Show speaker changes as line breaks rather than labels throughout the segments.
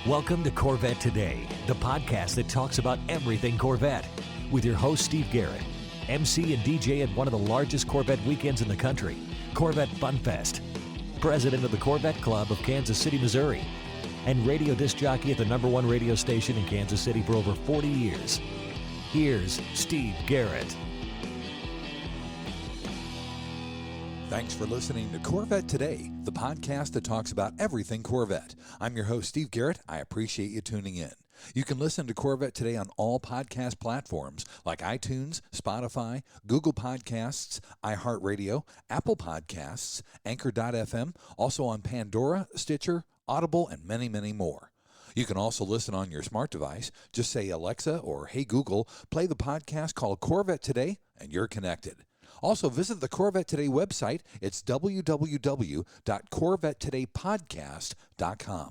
Welcome to Corvette Today, the podcast that talks about everything Corvette, with your host Steve Garrett, MC and DJ at one of the largest Corvette weekends in the country, Corvette Fun Fest, president of the Corvette Club of Kansas City, Missouri, and radio disc jockey at the #1 radio station in Kansas City for over 40 years. Here's Steve Garrett.
Thanks for listening to Corvette Today, the podcast that talks about everything Corvette. I'm your host, Steve Garrett. I appreciate you tuning in. You can listen to Corvette Today on all podcast platforms like iTunes, Spotify, Google Podcasts, iHeartRadio, Apple Podcasts, Anchor.fm, also on Pandora, Stitcher, Audible, and many, many more. You can also listen on your smart device. Just say, Alexa or Hey Google, play the podcast called Corvette Today, and you're connected. Also, visit the Corvette Today website. It's www.corvettetodaypodcast.com.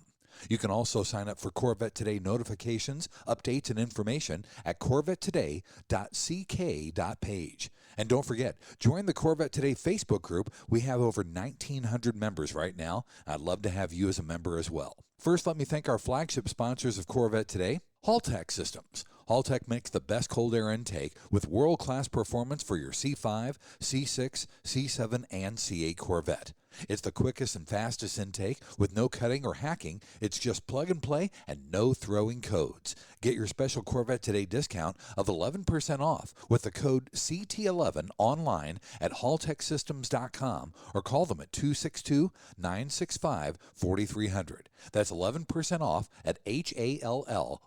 You can also sign up for Corvette Today notifications, updates, and information at corvettetoday.ck.page. And don't forget, join the Corvette Today Facebook group. We have over 1,900 members right now. I'd love to have you as a member as well. First, let me thank our flagship sponsors of Corvette Today, Haltech Systems. Haltech makes the best cold air intake with world-class performance for your C5, C6, C7, and C8 Corvette. It's the quickest and fastest intake with no cutting or hacking. It's just plug and play and no throwing codes. Get your special Corvette Today discount of 11% off with the code CT11 online at haltechsystems.com or call them at 262-965-4300. That's 11% off at HALLTECH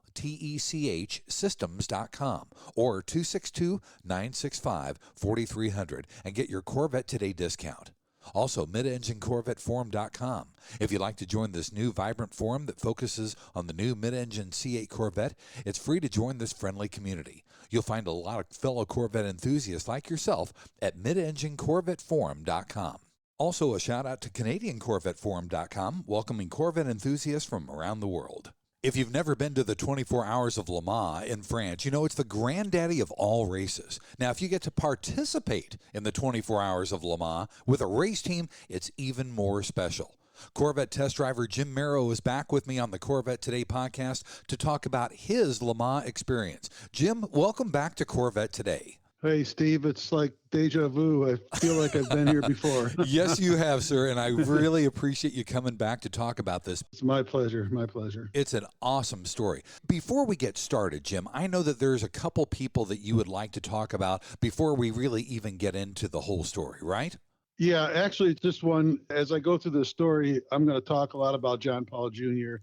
systems.com or 262-965-4300 and get your Corvette Today discount. Also, midenginecorvetteforum.com. If you'd like to join this new vibrant forum that focuses on the new mid-engine C8 Corvette, it's free to join this friendly community. You'll find a lot of fellow Corvette enthusiasts like yourself at midenginecorvetteforum.com. Also, a shout out to CanadianCorvetteForum.com, welcoming Corvette enthusiasts from around the world. If you've never been to the 24 Hours of Le Mans in France, you know it's the granddaddy of all races. Now, if you get to participate in the 24 Hours of Le Mans with a race team, it's even more special. Corvette test driver Jim Mero is back with me on the Corvette Today podcast to talk about his Le Mans experience. Jim, welcome back to Corvette Today.
Hey, Steve, it's like deja vu. I feel like I've been here before.
Yes, you have, sir, and I really appreciate you coming back to talk about this.
It's my pleasure, my pleasure.
It's an awesome story. Before we get started, Jim, I know that there's a couple people that you would like to talk about before we really even get into the whole story, right?
Yeah, actually, just one. As I go through this story, I'm going to talk a lot about John Paul Jr.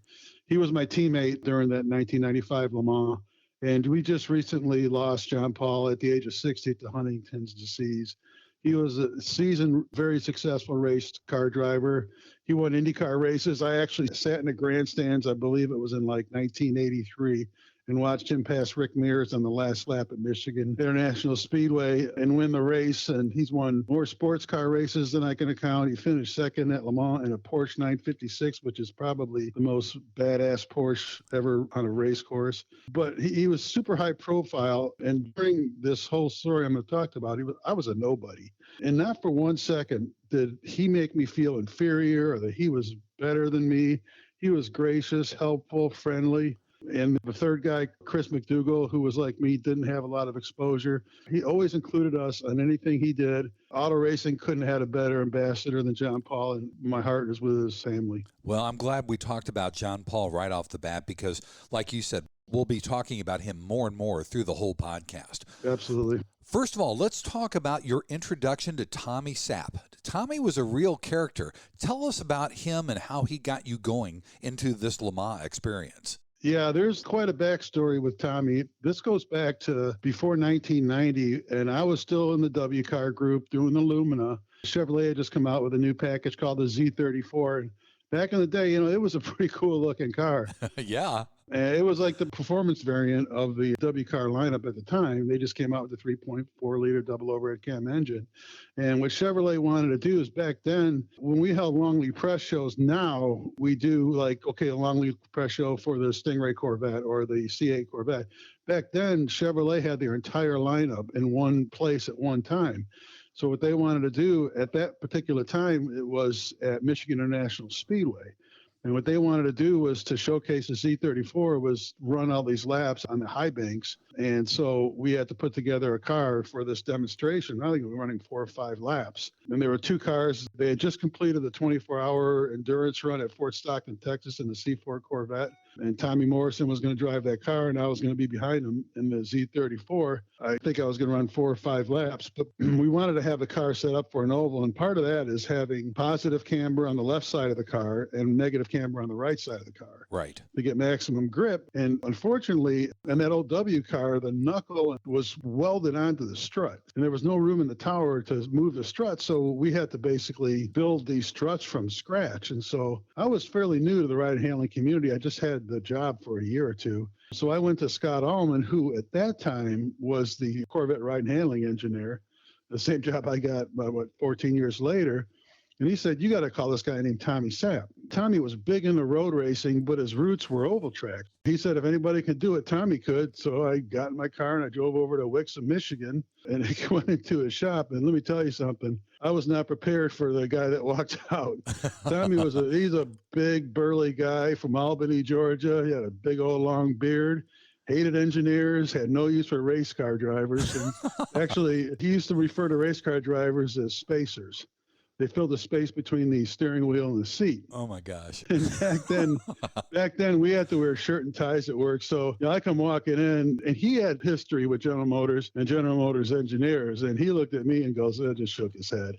He was my teammate during that 1995 Le Mans. And we just recently lost John Paul at the age of 60 to Huntington's disease. He was a seasoned, very successful race car driver. He won IndyCar races. I actually sat in the grandstands, I believe it was in like 1983, and watched him pass Rick Mears on the last lap at Michigan International Speedway and win the race. And he's won more sports car races than I can count. He finished second at Le Mans in a Porsche 956, which is probably the most badass Porsche ever on a race course. But he was super high profile. And during this whole story I'm going to talk about, I was a nobody. And not for 1 second did he make me feel inferior or that he was better than me. He was gracious, helpful, friendly. And the third guy, Chris McDougal, who was like me, didn't have a lot of exposure. He always included us on anything he did. Auto racing couldn't have had a better ambassador than John Paul, and my heart is with his family.
Well, I'm glad we talked about John Paul right off the bat because, like you said, we'll be talking about him more and more through the whole podcast.
Absolutely.
First of all, let's talk about your introduction to Tommy Sapp. Tommy was a real character. Tell us about him and how he got you going into this Le Mans experience.
Yeah, there's quite a backstory with Tommy. This goes back to before 1990, and I was still in the W car group doing the Lumina. Chevrolet had just come out with a new package called the Z34. And back in the day, it was a pretty cool looking car.
Yeah.
And it was like the performance variant of the W car lineup at the time. They just came out with the 3.4 liter double overhead cam engine. And what Chevrolet wanted to do is back then, when we held long lead press shows, now we do a long lead press show for the Stingray Corvette or the C8 Corvette. Back then, Chevrolet had their entire lineup in one place at one time. So what they wanted to do at that particular time, it was at Michigan International Speedway. And what they wanted to do was to showcase the Z34 was run all these laps on the high banks. And so we had to put together a car for this demonstration. I think we were running 4 or 5 laps. And there were 2 cars. They had just completed the 24-hour endurance run at Fort Stockton, Texas in the C4 Corvette. And Tommy Morrison was going to drive that car, and I was going to be behind him in the Z34. I think I was going to run 4 or 5 laps, but we wanted to have the car set up for an oval, and part of that is having positive camber on the left side of the car and negative camber on the right side of the car.
Right.
To get maximum grip. And unfortunately, in that old W car, the knuckle was welded onto the strut, and there was no room in the tower to move the strut, so we had to basically build these struts from scratch. And so I was fairly new to the ride handling community. I just had the job for a year or two. So I went to Scott Allman, who at that time was the Corvette ride and handling engineer, the same job I got about 14 years later. And he said, you got to call this guy named Tommy Sapp. Tommy was big into road racing, but his roots were oval track. He said, if anybody could do it, Tommy could. So I got in my car and I drove over to Wixom, Michigan, and I went into his shop. And let me tell you something. I was not prepared for the guy that walked out. Tommy he's a big, burly guy from Albany, Georgia. He had a big old long beard. Hated engineers, had no use for race car drivers. And actually, he used to refer to race car drivers as spacers. They filled the space between the steering wheel and the seat.
Oh my gosh.
And back then we had to wear shirt and ties at work. So I come walking in, and he had history with General Motors and General Motors engineers. And he looked at me and goes, just shook his head.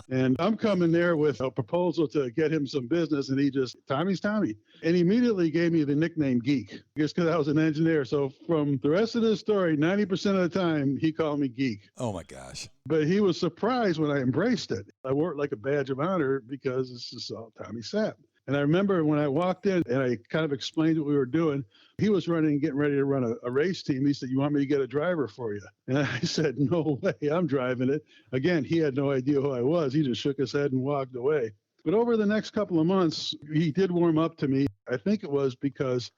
And I'm coming there with a proposal to get him some business. And he just, Tommy's Tommy. And he immediately gave me the nickname Geek, just because I was an engineer. So from the rest of the story, 90% of the time, he called me Geek.
Oh my gosh.
But he was surprised when I embraced it. I wore it like a badge of honor because this is all Tommy Sapp. And I remember when I walked in and I kind of explained what we were doing, he was getting ready to run a race team. He said, you want me to get a driver for you? And I said, no way, I'm driving it. Again, he had no idea who I was. He just shook his head and walked away. But over the next couple of months, he did warm up to me. I think it was because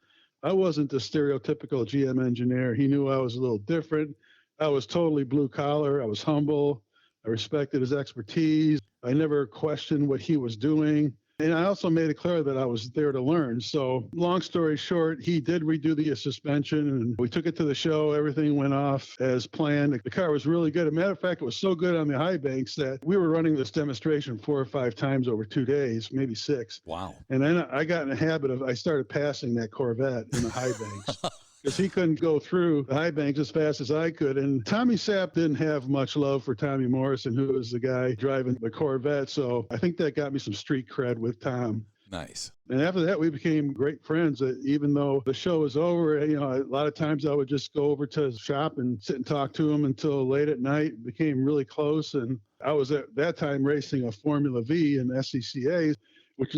I wasn't the stereotypical GM engineer. He knew I was a little different. I was totally blue collar. I was humble. I respected his expertise. I never questioned what he was doing. And I also made it clear that I was there to learn. So long story short, he did redo the suspension, and we took it to the show. Everything went off as planned. The car was really good. As a matter of fact, it was so good on the high banks that we were running this demonstration 4 or 5 times over 2 days, maybe 6.
Wow.
And then I got in a habit I started passing that Corvette in the high banks. Because he couldn't go through the high banks as fast as I could. And Tommy Sapp didn't have much love for Tommy Morrison, who was the guy driving the Corvette. So I think that got me some street cred with Tom.
Nice.
And after that, we became great friends. Even though the show was over, a lot of times I would just go over to his shop and sit and talk to him until late at night. Became really close. And I was at that time racing a Formula V in SCCA.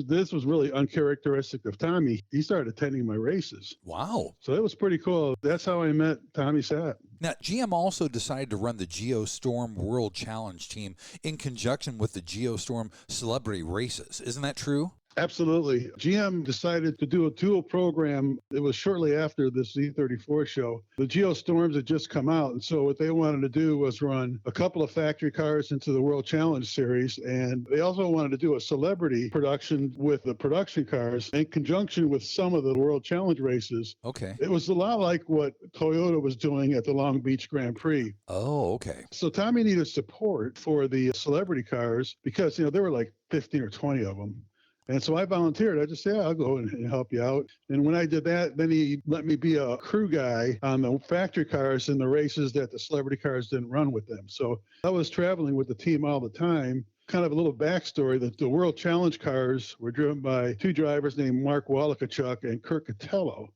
This was really uncharacteristic of Tommy. He started attending my races.
Wow.
So it was pretty cool. That's how I met Tommy Sapp.
Now, GM also decided to run the Geostorm World Challenge team in conjunction with the Geostorm Celebrity Races. Isn't that true?
Absolutely. GM decided to do a dual program. It was shortly after the Z34 show. The Geostorms had just come out, and so what they wanted to do was run a couple of factory cars into the World Challenge Series, and they also wanted to do a celebrity production with the production cars in conjunction with some of the World Challenge races.
Okay.
It was a lot like what Toyota was doing at the Long Beach Grand Prix.
Oh, okay.
So Tommy needed support for the celebrity cars because, there were like 15 or 20 of them. And so I volunteered. I just said, I'll go and help you out. And when I did that, then he let me be a crew guy on the factory cars in the races that the celebrity cars didn't run with them. So I was traveling with the team all the time. Kind of a little backstory that the World Challenge cars were driven by 2 drivers named Mark Walikachuk and Kurt Catello.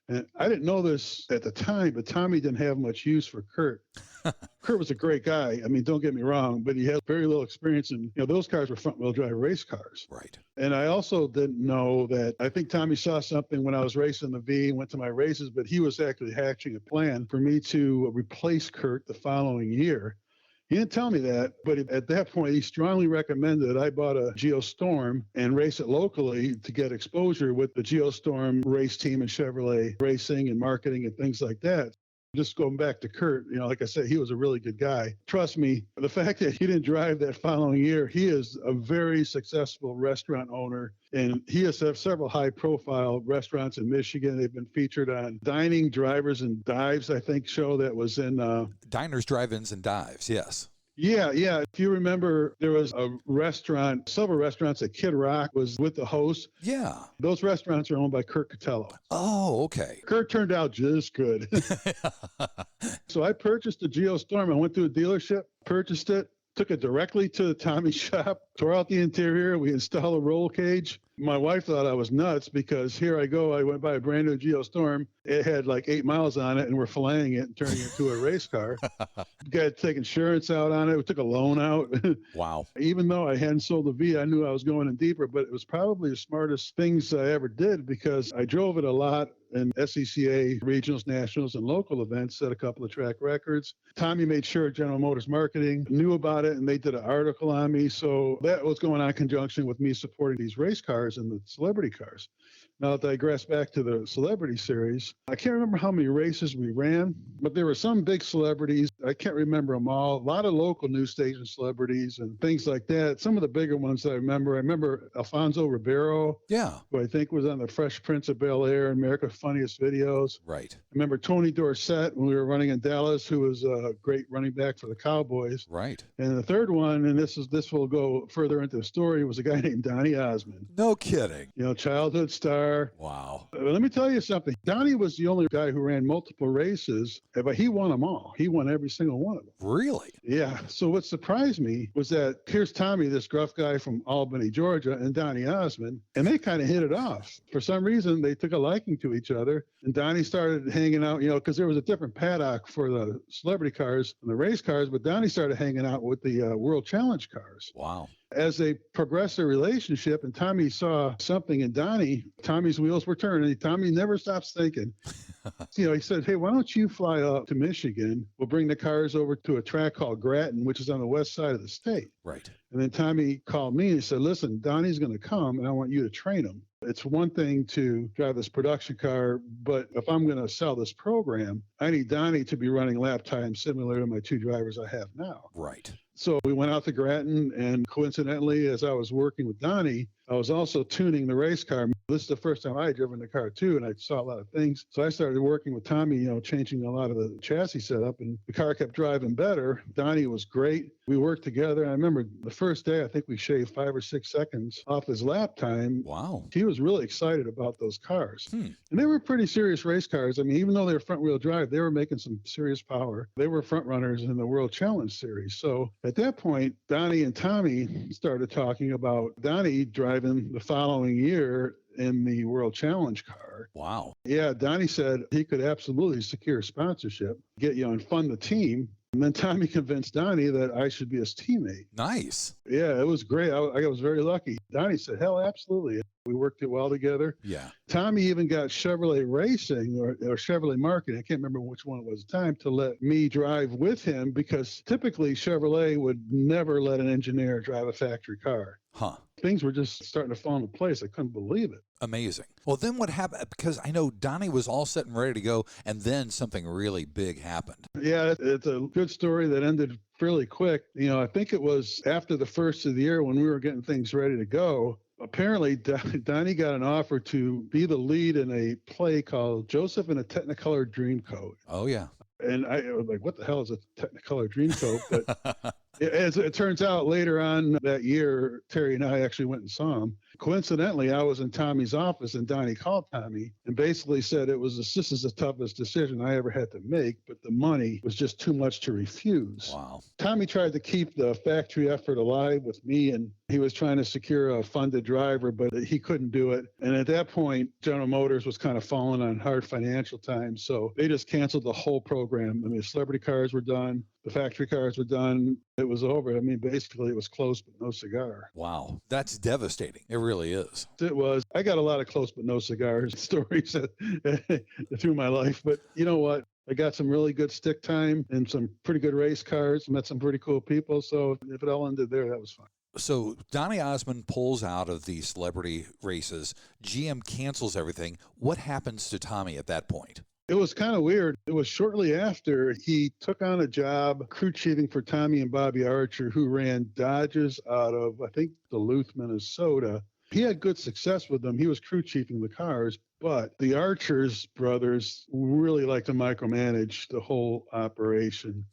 And I didn't know this at the time, but Tommy didn't have much use for Kurt. Kurt was a great guy. I mean, don't get me wrong, but he had very little experience in, those cars were front-wheel drive race cars.
Right.
And I also didn't know that, I think Tommy saw something when I was racing the V, went to my races, but he was actually hatching a plan for me to replace Kurt the following year. He didn't tell me that, but at that point, he strongly recommended I bought a Geostorm and race it locally to get exposure with the Geostorm race team and Chevrolet racing and marketing and things like that. just going back to Kurt, like I said, he was a really good guy. Trust me, the fact that he didn't drive that following year, he is a very successful restaurant owner. And he has several high-profile restaurants in Michigan. They've been featured on Dining, Drivers, and Dives, I think, show that was in...
Diners, Drive-Ins, and Dives, yes.
Yeah. If you remember, there was a restaurant, several restaurants that Kid Rock was with the host.
Yeah.
Those restaurants are owned by Kurt Cotello.
Oh, okay.
Kurt turned out just good. So I purchased the Geostorm. I went to a dealership, purchased it, took it directly to the Tommy shop, tore out the interior. We installed a roll cage. My wife thought I was nuts because here I go. I went by a brand new Geostorm. It had like 8 miles on it, and we're filleting it and turning it into a race car. Got to take insurance out on it. We took a loan out.
Wow.
Even though I hadn't sold the V, I knew I was going in deeper, but it was probably the smartest things I ever did because I drove it a lot in SCCA, regionals, nationals, and local events, set a couple of track records. Tommy made sure General Motors Marketing knew about it, and they did an article on me. So that was going on in conjunction with me supporting these race cars and the celebrity cars. Now, to digress back to the celebrity series, I can't remember how many races we ran, but there were some big celebrities. I can't remember them all. A lot of local news station celebrities and things like that. Some of the bigger ones that I remember Alfonso Ribeiro, who I think was on the Fresh Prince of Bel-Air and America's Funniest Videos.
Right.
I remember Tony Dorsett when we were running in Dallas, who was a great running back for the Cowboys.
Right.
And the third one, and this will go further into the story, was a guy named Donnie Osmond.
No kidding.
Childhood star.
Wow.
Let me tell you something. Donnie was the only guy who ran multiple races, but he won them all. He won every single one of them.
Really?
Yeah. So what surprised me was that here's Tommy, this gruff guy from Albany, Georgia, and Donnie Osmond, and they kind of hit it off. For some reason, they took a liking to each other, and Donnie started hanging out, because there was a different paddock for the celebrity cars and the race cars, but Donnie started hanging out with the World Challenge cars.
Wow.
As they progressed their relationship and Tommy saw something in Donnie, Tommy's wheels were turning. Tommy never stops thinking. He said, hey, why don't you fly up to Michigan? We'll bring the cars over to a track called Grattan, which is on the west side of the state.
Right.
And then Tommy called me and he said, listen, Donnie's going to come and I want you to train him. It's one thing to drive this production car, but if I'm going to sell this program, I need Donnie to be running lap time similar to my two drivers I have now.
Right.
So we went out to Grattan, and coincidentally, as I was working with Donnie, I was also tuning the race car. This is the first time I had driven the car too, and I saw a lot of things. So I started working with Tommy, changing a lot of the chassis setup, and the car kept driving better. Donnie was great. We worked together. I remember the first day, I think we shaved 5 or 6 seconds off his lap time.
Wow.
He was really excited about those cars.
And
they were pretty serious race cars. I mean, even though they were front-wheel drive, they were making some serious power. They were front runners in the World Challenge Series. So at that point, Donnie and Tommy started talking about Donnie driving the following year in the World Challenge car.
Wow.
Yeah, Donnie said he could absolutely secure sponsorship, get and fund the team. And then Tommy convinced Donnie that I should be his teammate.
Nice.
Yeah, it was great. I was very lucky. Donnie said, hell, absolutely. We worked it well together.
Yeah.
Tommy even got Chevrolet Racing or Chevrolet Marketing, I can't remember which one it was at the time, to let me drive with him because typically Chevrolet would never let an engineer drive a factory car.
Huh.
Things were just starting to fall into place. I couldn't believe it.
Amazing. Well, then what happened? Because I know Donnie was all set and ready to go, and then something really big happened.
Yeah, it's a good story that ended fairly quick. I think it was after the first of the year when we were getting things ready to go. Apparently, Donnie got an offer to be the lead in a play called Joseph in a Technicolor Dreamcoat.
Oh, yeah.
And I was like, what the hell is a Technicolor Dreamcoat? But as it turns out, later on that year, Terry and I actually went and saw him. Coincidentally, I was in Tommy's office, and Donnie called Tommy and basically said this is the toughest decision I ever had to make, but the money was just too much to refuse.
Wow.
Tommy tried to keep the factory effort alive with me, and he was trying to secure a funded driver, but he couldn't do it. And at that point, General Motors was kind of falling on hard financial times, so they just canceled the whole program. I mean, celebrity cars were done. The factory cars were done. It was over. I mean, basically, it was close but no cigar.
Wow. That's devastating. It really is.
It was. I got a lot of close but no cigars stories through my life. But you know what? I got some really good stick time and some pretty good race cars. Met some pretty cool people. So if it all ended there, that was fun.
So Donnie Osmond pulls out of the celebrity races. GM cancels everything. What happens to Tommy at that point?
It was kind of weird. It was shortly after he took on a job crew chiefing for Tommy and Bobby Archer, who ran Dodges out of, I think, Duluth, Minnesota. He had good success with them. He was crew chiefing the cars, but the Archers brothers really like to micromanage the whole operation.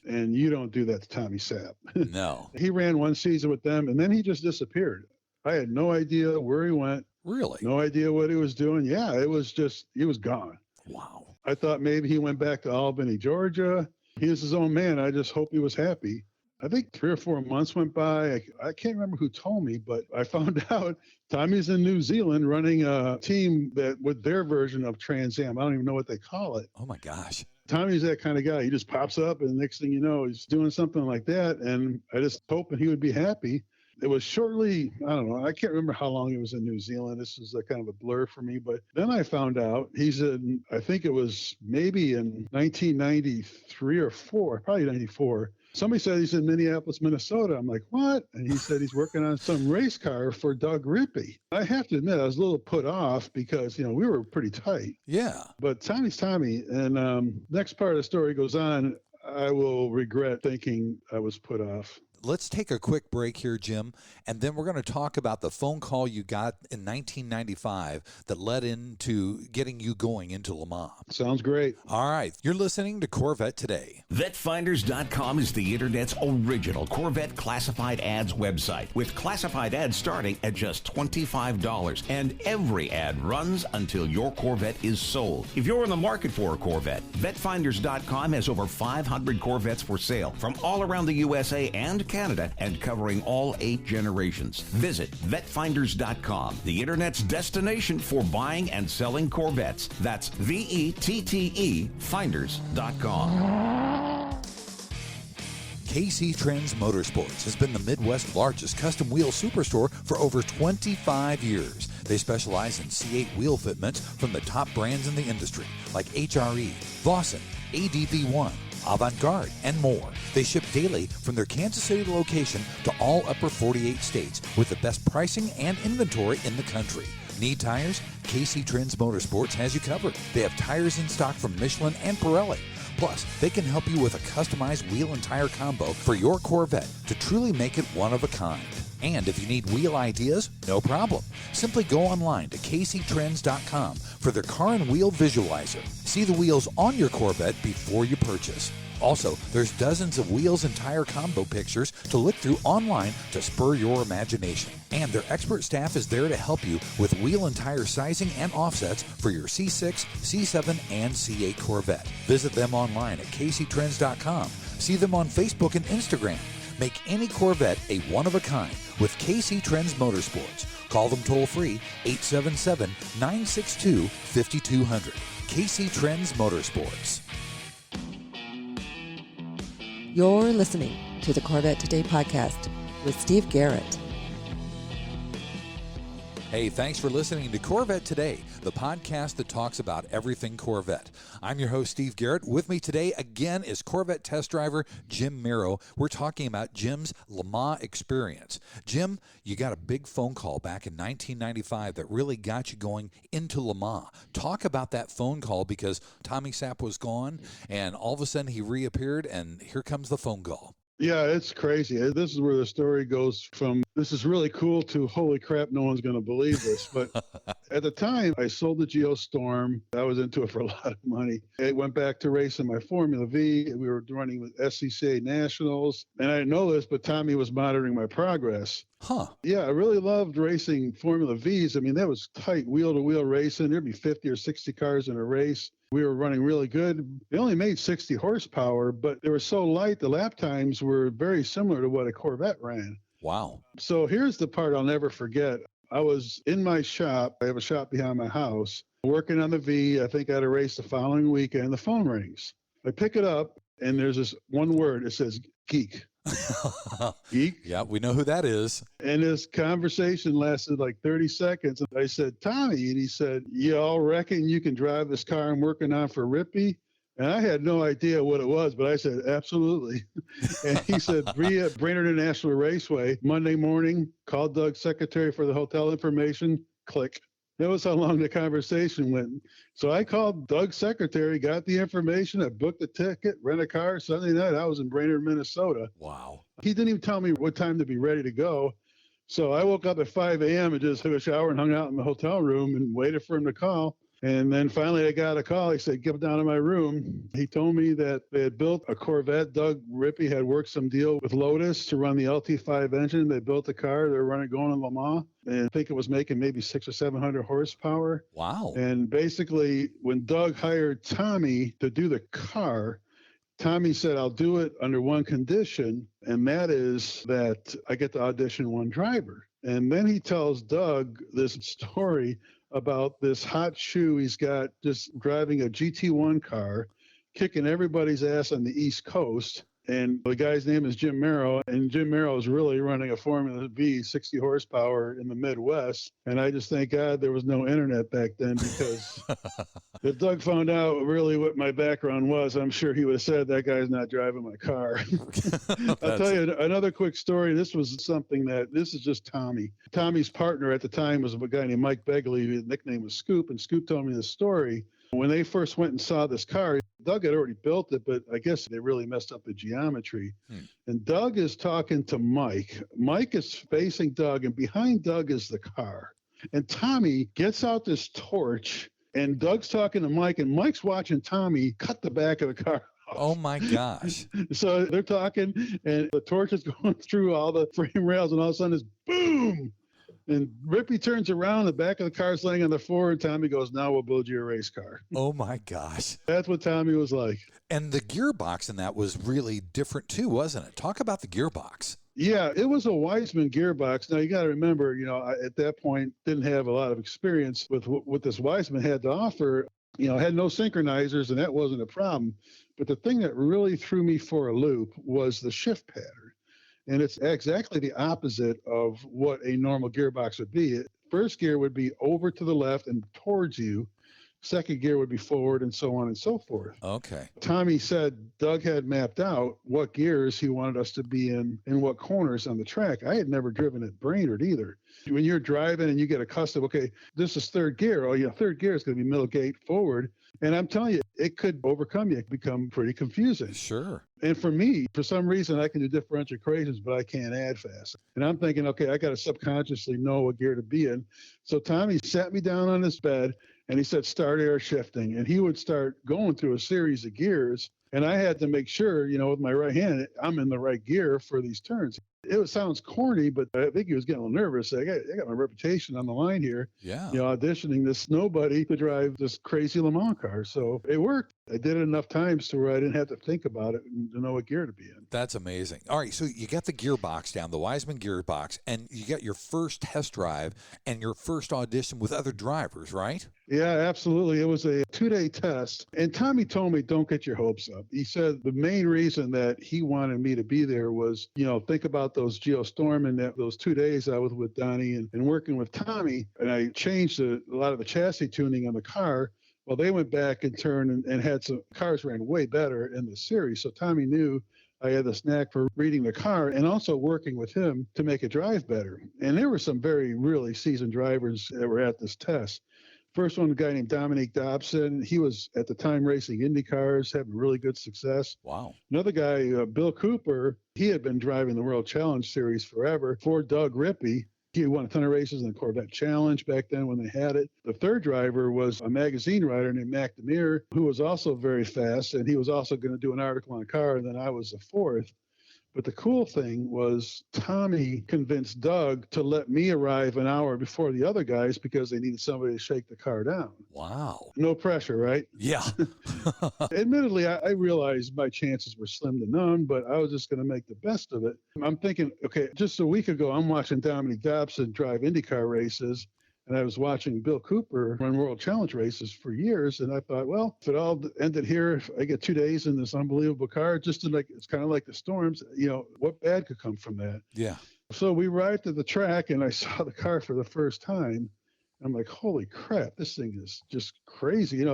And you don't do that to Tommy Sapp.
No.
He ran one season with them, and then he just disappeared. I had no idea where he went.
Really?
No idea what he was doing. Yeah, it was just, he was gone.
Wow.
I thought maybe he went back to Albany, Georgia. He was his own man. I just hope he was happy. I think 3 or 4 months went by. I can't remember who told me, but I found out Tommy's in New Zealand running a team that with their version of Trans Am. I don't even know what they call it.
Oh, my gosh.
Tommy's that kind of guy. He just pops up, and the next thing you know, he's doing something like that. And I just hoping he would be happy. It was shortly, I don't know, I can't remember how long he was in New Zealand. This is a kind of a blur for me. But then I found out he's in, I think it was maybe in 1993 or 4, probably 94. Somebody said he's in Minneapolis, Minnesota. I'm like, what? And he said he's working on some race car for Doug Rippie. I have to admit, I was a little put off because, you know, we were pretty tight.
Yeah.
But Tommy's Tommy. And next part of the story goes on. I will regret thinking I was put off.
Let's take a quick break here, Jim, and then we're going to talk about the phone call you got in 1995 that led into getting you going into Le Mans.
Sounds great.
All right. You're listening to Corvette Today.
VetteFinders.com is the Internet's original Corvette classified ads website, with classified ads starting at just $25, and every ad runs until your Corvette is sold. If you're in the market for a Corvette, VetteFinders.com has over 500 Corvettes for sale from all around the USA and Canada, and covering all 8 generations. Visit VetteFinders.com, the Internet's destination for buying and selling Corvettes. That's VETTE Finders.com.
KC Trends Motorsports has been the Midwest's largest custom wheel superstore for over 25 years. They specialize in C8 wheel fitments from the top brands in the industry, like HRE, Vossen, ADV1, Avant-Garde, and more. They ship daily from their Kansas City location to all upper 48 states with the best pricing and inventory in the country. Need tires? KC Trends Motorsports has you covered. They have tires in stock from Michelin and Pirelli. Plus, they can help you with a customized wheel and tire combo for your Corvette to truly make it one of a kind. And if you need wheel ideas, no problem. Simply go online to kctrends.com for their car and wheel visualizer. See the wheels on your Corvette before you purchase. Also, there's dozens of wheels and tire combo pictures to look through online to spur your imagination. And their expert staff is there to help you with wheel and tire sizing and offsets for your C6, C7, and C8 Corvette. Visit them online at kctrends.com. See them on Facebook and Instagram. Make any Corvette a one-of-a-kind with KC Trends Motorsports. Call them toll-free, 877-962-5200. KC Trends Motorsports.
You're listening to the Corvette Today podcast with Steve Garrett.
Hey, thanks for listening to Corvette Today, the podcast that talks about everything Corvette. I'm your host, Steve Garrett. With me today, again, is Corvette test driver Jim Mero. We're talking about Jim's Le Mans experience. Jim, you got a big phone call back in 1995 that really got you going into Le Mans. Talk about that phone call, because Tommy Sapp was gone, and all of a sudden he reappeared, and here comes the phone call.
Yeah, it's crazy. This is where the story goes from, this is really cool, to holy crap, no one's going to believe this. But at the time, I sold the Geostorm. I was into it for a lot of money. I went back to racing my Formula V. We were running with SCCA Nationals. And I didn't know this, but Tommy was monitoring my progress.
Huh.
Yeah, I really loved racing Formula Vs. I mean, that was tight wheel-to-wheel racing. There'd be 50 or 60 cars in a race. We were running really good. They only made 60 horsepower, but they were so light, the lap times were very similar to what a Corvette ran.
Wow.
So here's the part I'll never forget. I was in my shop. I have a shop behind my house, working on the V. I think I had a race the following weekend. The phone rings. I pick it up, and there's this one word. It says geek. Geek?
Yeah, we know who that is.
And this conversation lasted like 30 seconds. And I said, Tommy, and he said, you all reckon you can drive this car I'm working on for Rippie? And I had no idea what it was, but I said, absolutely. And he said, be at Brainerd International Raceway Monday morning, call Doug's secretary for the hotel information, click. That was how long the conversation went. So I called Doug's secretary, got the information, I booked the ticket, rent a car. Sunday night, I was in Brainerd, Minnesota.
Wow.
He didn't even tell me what time to be ready to go. So I woke up at 5 a.m. and just took a shower and hung out in the hotel room and waited for him to call. And then finally I got a call. He said, "Get down to my room." He told me that they had built a Corvette. Doug Rippie had worked some deal with Lotus to run the LT5 engine. They built the car. They were running going in Le Mans. And I think it was making maybe 600 or 700 horsepower.
Wow.
And basically, when Doug hired Tommy to do the car, Tommy said, "I'll do it under one condition, and that is that I get to audition one driver." And then he tells Doug this story about this hot shoe he's got just driving a GT1 car, kicking everybody's ass on the East Coast. And the guy's name is Jim Mero, and Jim Mero is really running a Formula V 60 horsepower in the Midwest. And I just thank God there was no internet back then, because if Doug found out really what my background was, I'm sure he would have said, "That guy's not driving my car." I'll tell you another quick story. This is just Tommy. Tommy's partner at the time was a guy named Mike Begley. His nickname was Scoop, and Scoop told me this story. When they first went and saw this car, Doug had already built it, but I guess they really messed up the geometry. And Doug is talking to Mike. Mike is facing Doug, and behind Doug is the car. And Tommy gets out this torch, and Doug's talking to Mike, and Mike's watching Tommy cut the back of the car off.
Oh, my gosh.
So they're talking, and the torch is going through all the frame rails, and all of a sudden it's boom. And Rippie turns around, the back of the car's laying on the floor, and Tommy goes, "Now we'll build you a race car."
Oh, my gosh.
That's what Tommy was like.
And the gearbox in that was really different, too, wasn't it? Talk about the gearbox.
Yeah, it was a Wiseman gearbox. Now, you got to remember, I, at that point, didn't have a lot of experience with what this Wiseman had to offer. Had no synchronizers, and that wasn't a problem. But the thing that really threw me for a loop was the shift pattern. And it's exactly the opposite of what a normal gearbox would be. First gear would be over to the left and towards you. Second gear would be forward, and so on and so forth.
Okay.
Tommy said Doug had mapped out what gears he wanted us to be in and what corners on the track. I had never driven at Brainerd either. When you're driving and you get accustomed, okay, this is third gear. Oh, yeah, third gear is going to be middle gate forward. And I'm telling you, it could overcome you. It could become pretty confusing.
Sure.
And for me, for some reason, I can do differential equations, but I can't add fast. And I'm thinking, okay, I got to subconsciously know what gear to be in. So Tommy sat me down on this bed, and he said, "Start air shifting." And he would start going through a series of gears. And I had to make sure, with my right hand, I'm in the right gear for these turns. It sounds corny, but I think he was getting a little nervous. I got my reputation on the line here.
Yeah.
Auditioning this nobody to drive this crazy Le Mans car. So it worked. I did it enough times to where I didn't have to think about it and to know what gear to be in.
That's amazing. All right, so you got the gearbox down, the Wiseman gearbox, and you got your first test drive and your first audition with other drivers, right?
Yeah, absolutely. It was a 2-day test. And Tommy told me, don't get your hopes up. He said the main reason that he wanted me to be there was, think about those Geostorm and those 2 days I was with Donnie and working with Tommy. And I changed a lot of the chassis tuning on the car. Well, they went back and turned and had some cars ran way better in the series. So Tommy knew I had this knack for reading the car and also working with him to make it drive better. And there were some really seasoned drivers that were at this test. First one, a guy named Dominique Dobson. He was at the time racing Indy cars, having really good success.
Wow.
Another guy, Bill Cooper, he had been driving the World Challenge Series forever for Doug Rippie. He won a ton of races in the Corvette Challenge back then when they had it. The third driver was a magazine writer named Mac Demir, who was also very fast, and he was also going to do an article on the car, and then I was the fourth. But the cool thing was Tommy convinced Doug to let me arrive an hour before the other guys because they needed somebody to shake the car down.
Wow.
No pressure, right?
Yeah.
Admittedly, I realized my chances were slim to none, but I was just going to make the best of it. I'm thinking, okay, just a week ago, I'm watching Dominic Dobson drive IndyCar races, and I was watching Bill Cooper run World Challenge races for years, and I thought, well, if it all ended here, if I get 2 days in this unbelievable car, it's kind of like the storms, what bad could come from that?
Yeah.
So we arrived at the track, and I saw the car for the first time. I'm like, holy crap, this thing is just crazy.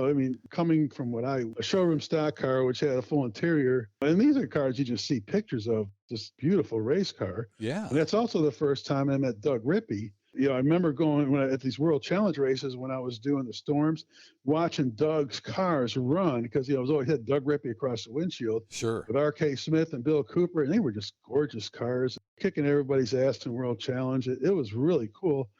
Coming from a showroom stock car, which had a full interior, and these are cars you just see pictures of, this beautiful race car.
Yeah.
And that's also the first time I met Doug Rippie. I remember going at these World Challenge races when I was doing the storms, watching Doug's cars run because I was always had Doug Rippie across the windshield.
Sure.
With R.K. Smith and Bill Cooper, and they were just gorgeous cars, kicking everybody's ass in World Challenge. It was really cool.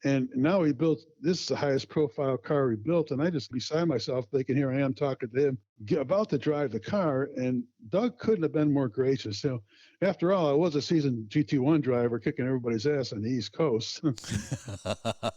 And now this is the highest profile car he built. And I just beside myself thinking, here I am talking to him, about to drive the car. And Doug couldn't have been more gracious. So after all, I was a seasoned GT1 driver kicking everybody's ass on the East Coast.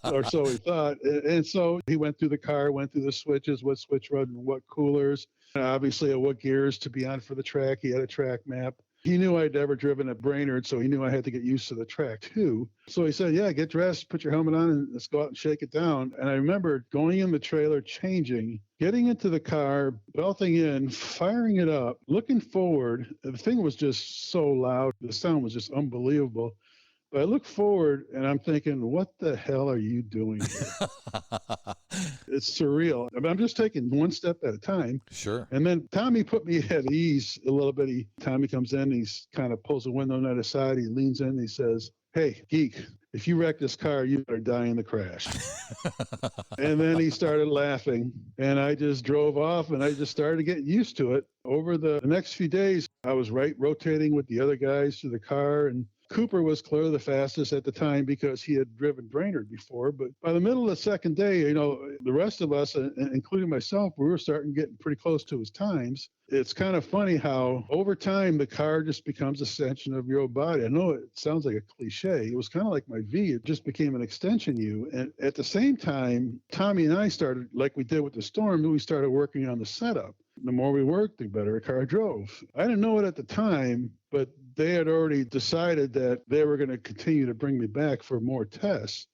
Or so he thought. And so he went through the car, went through the switches, what switch run, what coolers, obviously what gears to be on for the track. He had a track map. He knew I'd never driven at Brainerd, so he knew I had to get used to the track too. So he said, yeah, get dressed, put your helmet on, and let's go out and shake it down. And I remember going in the trailer, changing, getting into the car, belting in, firing it up, looking forward. The thing was just so loud. The sound was just unbelievable. But I look forward, and I'm thinking, what the hell are you doing here? It's surreal. I mean, I'm just taking one step at a time.
Sure.
And then Tommy put me at ease a little bit. Tommy comes in, he's kind of pulls the window on the other side. He leans in, and he says, hey, geek, if you wreck this car, you better die in the crash. And then he started laughing, and I just drove off, and I just started getting used to it. Over the next few days, I was rotating with the other guys to the car, and Cooper was clearly the fastest at the time because he had driven Brainerd before. But by the middle of the second day, the rest of us, including myself, we were starting getting pretty close to his times. It's kind of funny how over time the car just becomes an extension of your own body. I know it sounds like a cliche. It was kind of like my V. It just became an extension of you. And at the same time, Tommy and I started, like we did with the Storm, we started working on the setup. The more we worked, the better a car drove. I didn't know it at the time, but they had already decided that they were going to continue to bring me back for more tests.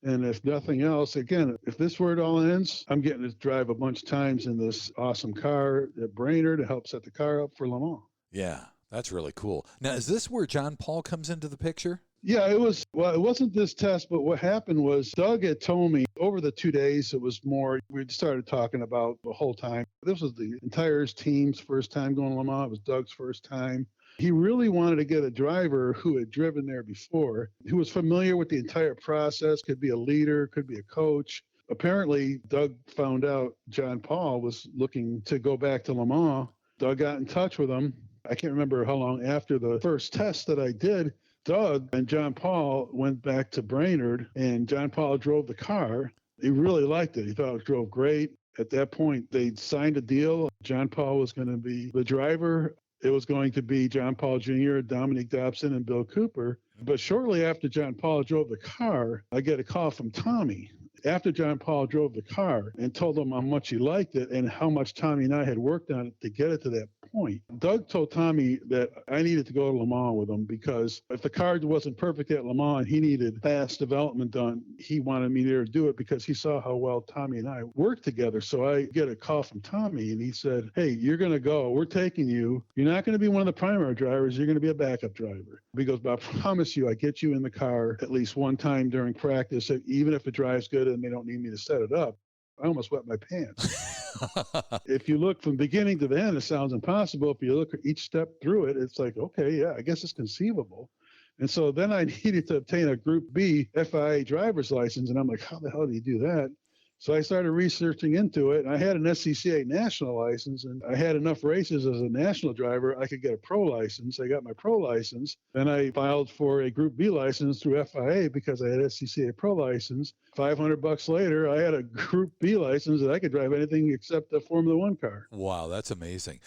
And if nothing else, again, if this word all ends, I'm getting to drive a bunch of times in this awesome car at Brainerd to help set the car up for Le Mans.
Yeah, that's really cool. Now, is this where John Paul comes into the picture?
Yeah, it wasn't this test, but what happened was Doug had told me over the 2 days, it was more, we started talking about the whole time. This was the entire team's first time going to Le Mans. It was Doug's first time. He really wanted to get a driver who had driven there before, who was familiar with the entire process, could be a leader, could be a coach. Apparently, Doug found out John Paul was looking to go back to Le Mans. Doug got in touch with him. I can't remember how long after the first test that I did. Doug and John Paul went back to Brainerd, and John Paul drove the car. He really liked it. He thought it drove great. At that point, they signed a deal. John Paul was going to be the driver. It was going to be John Paul Jr., Dominique Dobson, and Bill Cooper. But shortly after John Paul drove the car, I get a call from Tommy. After John Paul drove the car and told him how much he liked it and how much Tommy and I had worked on it to get it to that point, Doug told Tommy that I needed to go to Le Mans with him because if the car wasn't perfect at Le Mans and he needed fast development done, he wanted me there to do it because he saw how well Tommy and I worked together. So I get a call from Tommy and he said, hey, you're going to go. We're taking you. You're not going to be one of the primary drivers. You're going to be a backup driver. He goes, but I promise you, I get you in the car at least one time during practice, even if it drives good and they don't need me to set it up. I almost wet my pants. If you look from beginning to the end, it sounds impossible. If you look at each step through it, it's like, okay, yeah, I guess it's conceivable. And so then I needed to obtain a Group B FIA driver's license. And I'm like, how the hell do you do that? So I started researching into it. I had an SCCA national license, and I had enough races as a national driver. I could get a pro license. I got my pro license. Then I filed for a Group B license through FIA because I had SCCA pro license. $500 later, I had a Group B license that I could drive anything except a Formula One car.
Wow, that's amazing.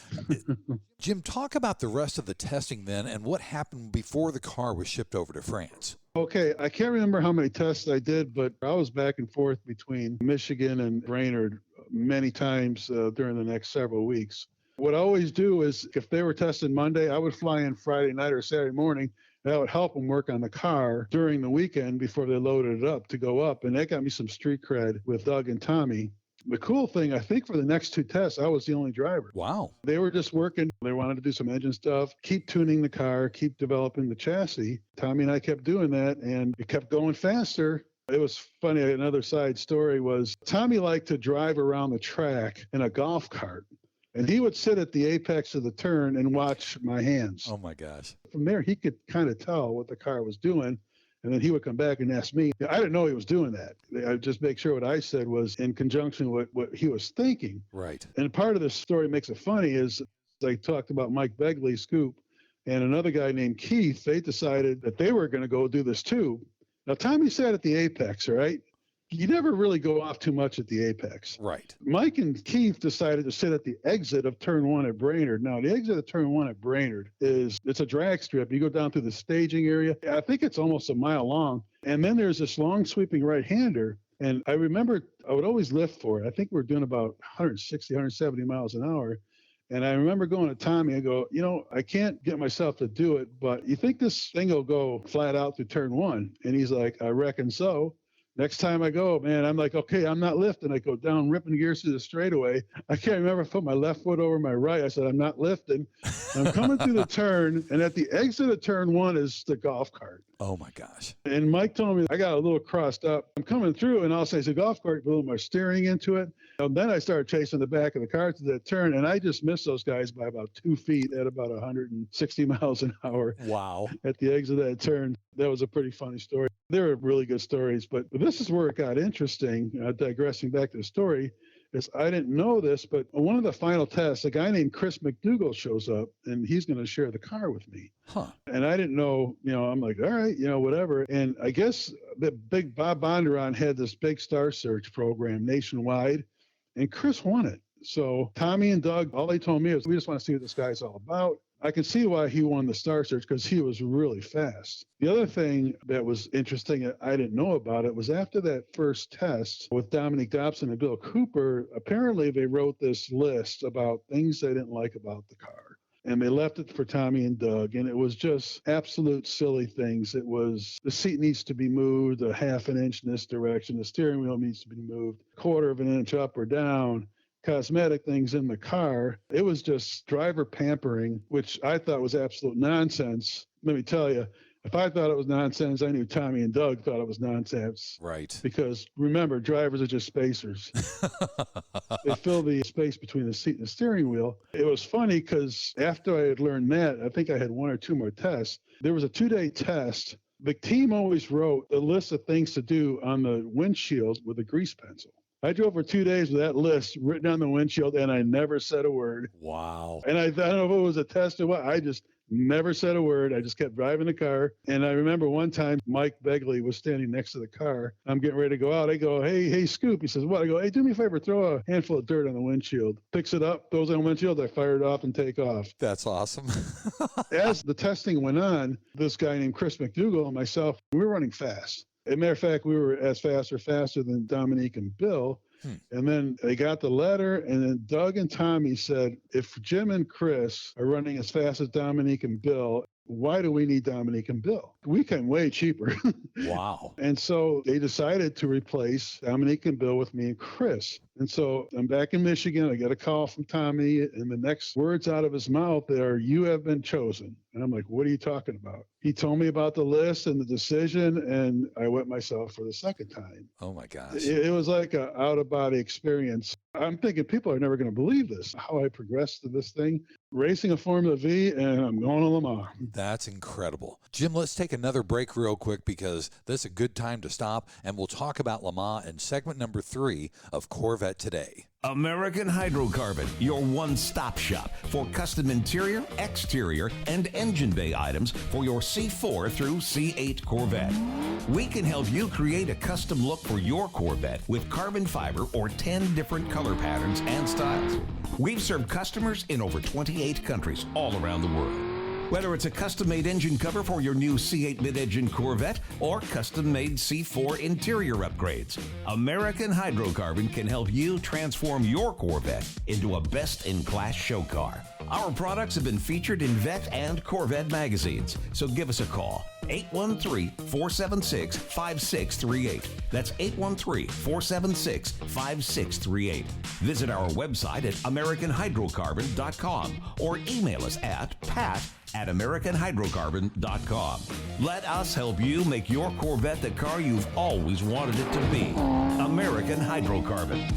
Jim, talk about the rest of the testing then and what happened before the car was shipped over to France.
Okay, I can't remember how many tests I did, but I was back and forth between Michigan and Brainerd many times during the next several weeks. What I always do is if they were tested Monday, I would fly in Friday night or Saturday morning. That would help them work on the car during the weekend before they loaded it up to go up. And that got me some street cred with Doug and Tommy. The cool thing, I think for the next two tests, I was the only driver.
Wow.
They were just working. They wanted to do some engine stuff, keep tuning the car, keep developing the chassis. Tommy and I kept doing that, and it kept going faster. It was funny. Another side story was Tommy liked to drive around the track in a golf cart, and he would sit at the apex of the turn and watch my hands.
Oh, my gosh.
From there, he could kind of tell what the car was doing. And then he would come back and ask me. I didn't know he was doing that. I would just make sure what I said was in conjunction with what he was thinking.
Right.
And part of the story makes it funny is I talked about Mike Begley's scoop and another guy named Keith. They decided that they were going to go do this too. Now, Tommy sat at the apex, right? You never really go off too much at the apex.
Right.
Mike and Keith decided to sit at the exit of turn 1 at Brainerd. Now, the exit of turn 1 at Brainerd it's a drag strip. You go down through the staging area. I think it's almost a mile long. And then there's this long sweeping right-hander. And I remember I would always lift for it. I think we were doing about 160, 170 miles an hour. And I remember going to Tommy and go, I can't get myself to do it, but you think this thing will go flat out through turn 1? And he's like, I reckon so. Next time I go, man, I'm like, okay, I'm not lifting. I go down ripping gears through the straightaway. I can't remember if I put my left foot over my right. I said, I'm not lifting. I'm coming through the turn, and at the exit of turn 1 is the golf cart.
Oh, my gosh.
And Mike told me I got a little crossed up. I'm coming through, and all of a sudden, the golf cart, blew my steering into it. And then I started chasing the back of the car to that turn, and I just missed those guys by about 2 feet at about 160 miles an hour.
Wow.
At the exit of that turn. That was a pretty funny story. They were really good stories, but this is where it got interesting. Digressing back to the story, is I didn't know this, but one of the final tests, a guy named Chris McDougal shows up, and he's going to share the car with me.
Huh.
And I didn't know, I'm like, all right, whatever. And I guess the big Bob Bondurant had this big Star Search program nationwide, and Chris won it. So Tommy and Doug, all they told me is, we just want to see what this guy's all about. I can see why he won the Star Search because he was really fast. The other thing that was interesting that I didn't know about it was after that first test with Dominique Dobson and Bill Cooper, apparently they wrote this list about things they didn't like about the car. And they left it for Tommy and Doug, and it was just absolute silly things. It was the seat needs to be moved a half an inch in this direction, the steering wheel needs to be moved a quarter of an inch up or down. Cosmetic things in the car. It was just driver pampering, which I thought was absolute nonsense. Let me tell you, if I thought it was nonsense, I knew Tommy and Doug thought it was nonsense.
Right.
Because remember, drivers are just spacers. They fill the space between the seat and the steering wheel. It was funny because after I had learned that, I think I had 1 or 2 more tests. There was a 2-day test. The team always wrote a list of things to do on the windshield with a grease pencil. I drove for 2 days with that list written on the windshield, and I never said a word.
Wow.
And I don't know if it was a test or what. I just never said a word. I just kept driving the car. And I remember one time Mike Begley was standing next to the car. I'm getting ready to go out. I go, hey, Scoop. He says, what? I go, hey, do me a favor, throw a handful of dirt on the windshield. Picks it up, throws it on the windshield. I fire it off and take off.
That's awesome.
As the testing went on, this guy named Chris McDougal and myself, we were running fast. As a matter of fact, we were as fast or faster than Dominique and Bill. And then they got the letter, and then Doug and Tommy said, if Jim and Chris are running as fast as Dominique and Bill, why do we need Dominique and Bill? We can way cheaper.
Wow.
And so they decided to replace Dominique and Bill with me and Chris. And so I'm back in Michigan. I get a call from Tommy, and the next words out of his mouth are, you have been chosen. And I'm like, what are you talking about? He told me about the list and the decision, and I went myself for the second time.
Oh, my gosh.
It was like an out-of-body experience. I'm thinking people are never going to believe this, how I progressed to this thing. Racing a Formula V, and I'm going to Le Mans.
That's incredible. Jim, let's take another break real quick because this is a good time to stop, and we'll talk about Le Mans in segment number 3 of Corvette Today.
American Hydrocarbon, your one-stop shop for custom interior, exterior, and engine bay items for your C4 through C8 Corvette. We can help you create a custom look for your Corvette with carbon fiber or 10 different color patterns and styles. We've served customers in over 28 countries all around the world. Whether it's a custom-made engine cover for your new C8 mid-engine Corvette or custom-made C4 interior upgrades, American Hydrocarbon can help you transform your Corvette into a best-in-class show car. Our products have been featured in Vette and Corvette magazines, so give us a call. 813-476-5638. That's 813-476-5638. Visit our website at AmericanHydrocarbon.com or email us at pat@AmericanHydrocarbon.com. Let us help you make your Corvette the car you've always wanted it to be. American Hydrocarbon.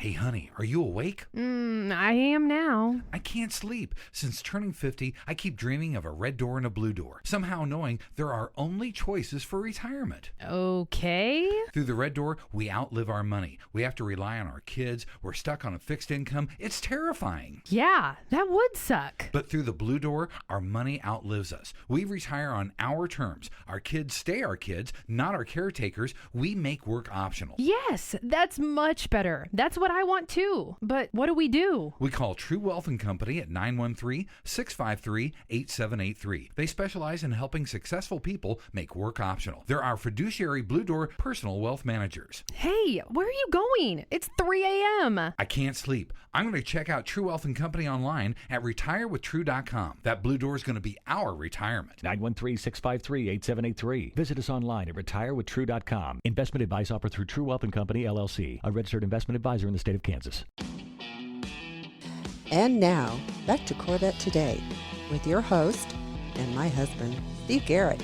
Hey, honey, are you awake?
I am now.
I can't sleep. Since turning 50, I keep dreaming of a red door and a blue door, somehow knowing there are only choices for retirement.
Okay.
Through the red door, we outlive our money. We have to rely on our kids. We're stuck on a fixed income. It's terrifying.
Yeah, that would suck.
But through the blue door, our money outlives us. We retire on our terms. Our kids stay our kids, not our caretakers. We make work optional.
Yes, that's much better. That's what I want too. But what do we do?
We call True Wealth & Company at 913-653-8783. They specialize in helping successful people make work optional. They're our fiduciary Blue Door personal wealth managers.
Hey, where are you going? It's 3 a.m.
I can't sleep. I'm going to check out True Wealth & Company online at retirewithtrue.com. That Blue Door is going to be our retirement.
913-653-8783. Visit us online at retirewithtrue.com. Investment advice offered through True Wealth & Company, LLC, a registered investment advisor in the state of Kansas.
And now, back to Corvette Today with your host and my husband, Steve Garrett.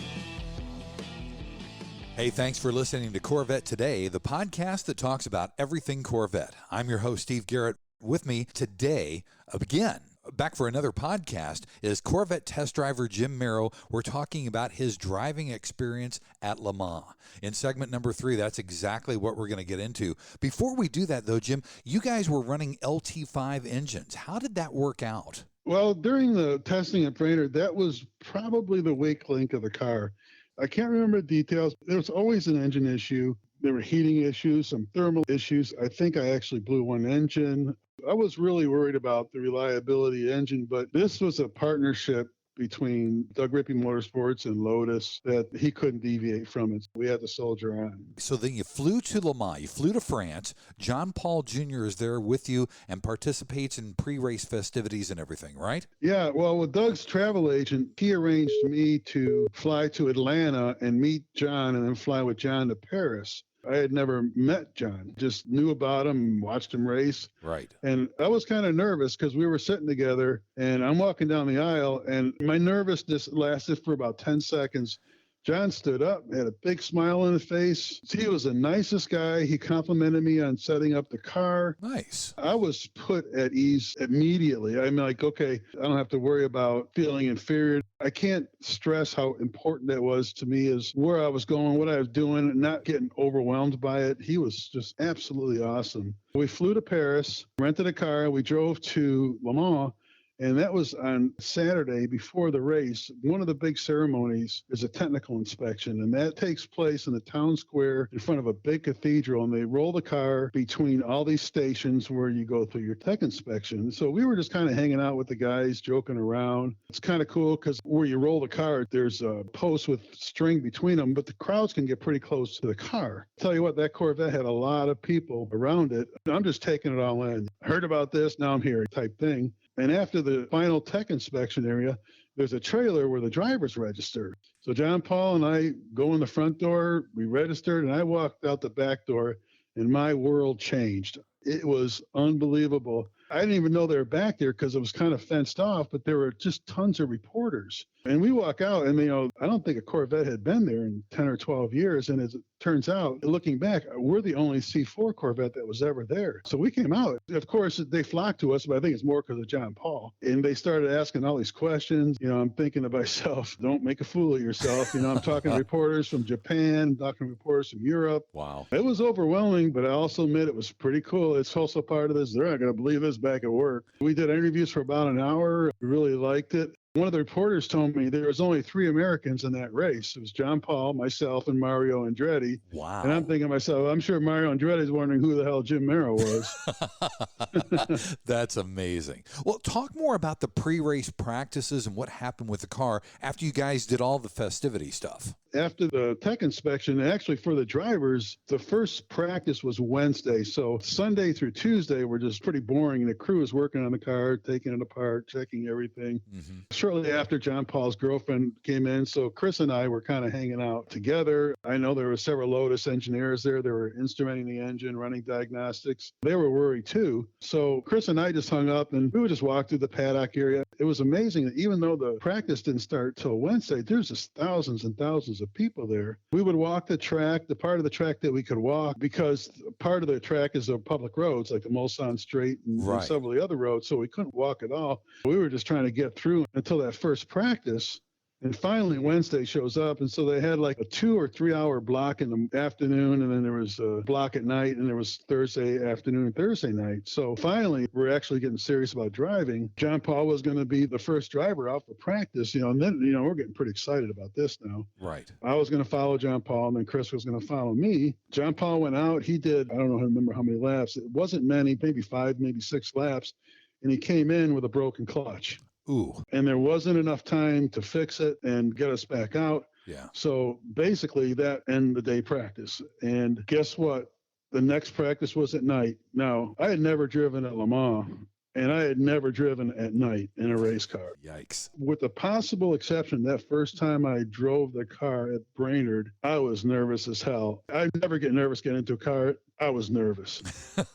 Hey, thanks for listening to Corvette Today, the podcast that talks about everything Corvette. I'm your host, Steve Garrett. With me today, again, back for another podcast, is Corvette test driver Jim Mero. We're talking about his driving experience at Le Mans. In segment number 3, that's exactly what we're going to get into. Before we do that, though, Jim, you guys were running LT5 engines. How did that work out?
Well, during the testing at Brainerd, that was probably the weak link of the car. I can't remember the details. There was always an engine issue. There were heating issues, some thermal issues. I think I actually blew one engine. I was really worried about the reliability of the engine, but this was a partnership between Doug Rippie Motorsports and Lotus that he couldn't deviate from it. We had to soldier on.
So then you flew to Le Mans, you flew to France. John Paul Jr. is there with you and participates in pre-race festivities and everything, right?
Yeah, well, with Doug's travel agent, he arranged me to fly to Atlanta and meet John and then fly with John to Paris. I had never met John, just knew about him, watched him race.
Right.
And I was kind of nervous because we were sitting together and I'm walking down the aisle and my nervousness lasted for about 10 seconds. John stood up, had a big smile on his face. He was the nicest guy. He complimented me on setting up the car.
Nice.
I was put at ease immediately. I'm like, okay, I don't have to worry about feeling inferior. I can't stress how important that was to me is where I was going, what I was doing, and not getting overwhelmed by it. He was just absolutely awesome. We flew to Paris, rented a car. We drove to Le Mans. And that was on Saturday before the race. One of the big ceremonies is a technical inspection, and that takes place in the town square in front of a big cathedral, and they roll the car between all these stations where you go through your tech inspection. So we were just kind of hanging out with the guys, joking around. It's kind of cool because where you roll the car, there's a post with string between them, but the crowds can get pretty close to the car. Tell you what, that Corvette had a lot of people around it. I'm just taking it all in. I heard about this, now I'm here type thing. And after the final tech inspection area, there's a trailer where the drivers register. So John Paul and I go in the front door, we registered, and I walked out the back door, and my world changed. It was unbelievable. I didn't even know they were back there because it was kind of fenced off, but there were just tons of reporters. And we walk out, and, I don't think a Corvette had been there in 10 or 12 years. And as it turns out, looking back, we're the only C4 Corvette that was ever there. So we came out. Of course, they flocked to us, but I think it's more because of John Paul. And they started asking all these questions. I'm thinking to myself, don't make a fool of yourself. I'm talking to reporters from Japan, talking to reporters from Europe.
Wow.
It was overwhelming, but I also admit it was pretty cool. It's also part of this. They're not going to believe this back at work. We did interviews for about an hour. We really liked it. One of the reporters told me there was only 3 Americans in that race. It was John Paul, myself, and Mario Andretti.
Wow.
And I'm thinking to myself, I'm sure Mario Andretti is wondering who the hell Jim Mero was.
That's amazing. Well, talk more about the pre-race practices and what happened with the car after you guys did all the festivity stuff.
After the tech inspection, actually for the drivers, the first practice was Wednesday. So Sunday through Tuesday were just pretty boring. The crew was working on the car, taking it apart, checking everything.
Mm-hmm.
shortly after, John Paul's girlfriend came in. So Chris and I were kind of hanging out together. I know there were several Lotus engineers there. They were instrumenting the engine, running diagnostics. They were worried too. So Chris and I just hung up and we would just walk through the paddock area. It was amazing that even though the practice didn't start till Wednesday, there's just thousands and thousands of people there. We would walk the track, the part of the track that we could walk, because part of the track is the public roads like the Mulsanne Straight and several of the other roads. So we couldn't walk at all. We were just trying to get through until that first practice. And finally, Wednesday shows up. And so they had like a 2 or 3 hour block in the afternoon. And then there was a block at night. And there was Thursday afternoon and Thursday night. So finally, we're actually getting serious about driving. John Paul was going to be the first driver out for practice, and then, we're getting pretty excited about this now.
Right.
I was going to follow John Paul, and then Chris was going to follow me. John Paul went out. He did, I don't remember how many laps. It wasn't many, maybe 5, maybe 6 laps. And he came in with a broken clutch.
Ooh.
And there wasn't enough time to fix it and get us back out.
Yeah.
So basically that ended the day practice. And guess what? The next practice was at night. Now, I had never driven at Le Mans, and I had never driven at night in a race car.
Yikes.
With the possible exception, that first time I drove the car at Brainerd, I was nervous as hell. I never get nervous getting into a car. I was nervous.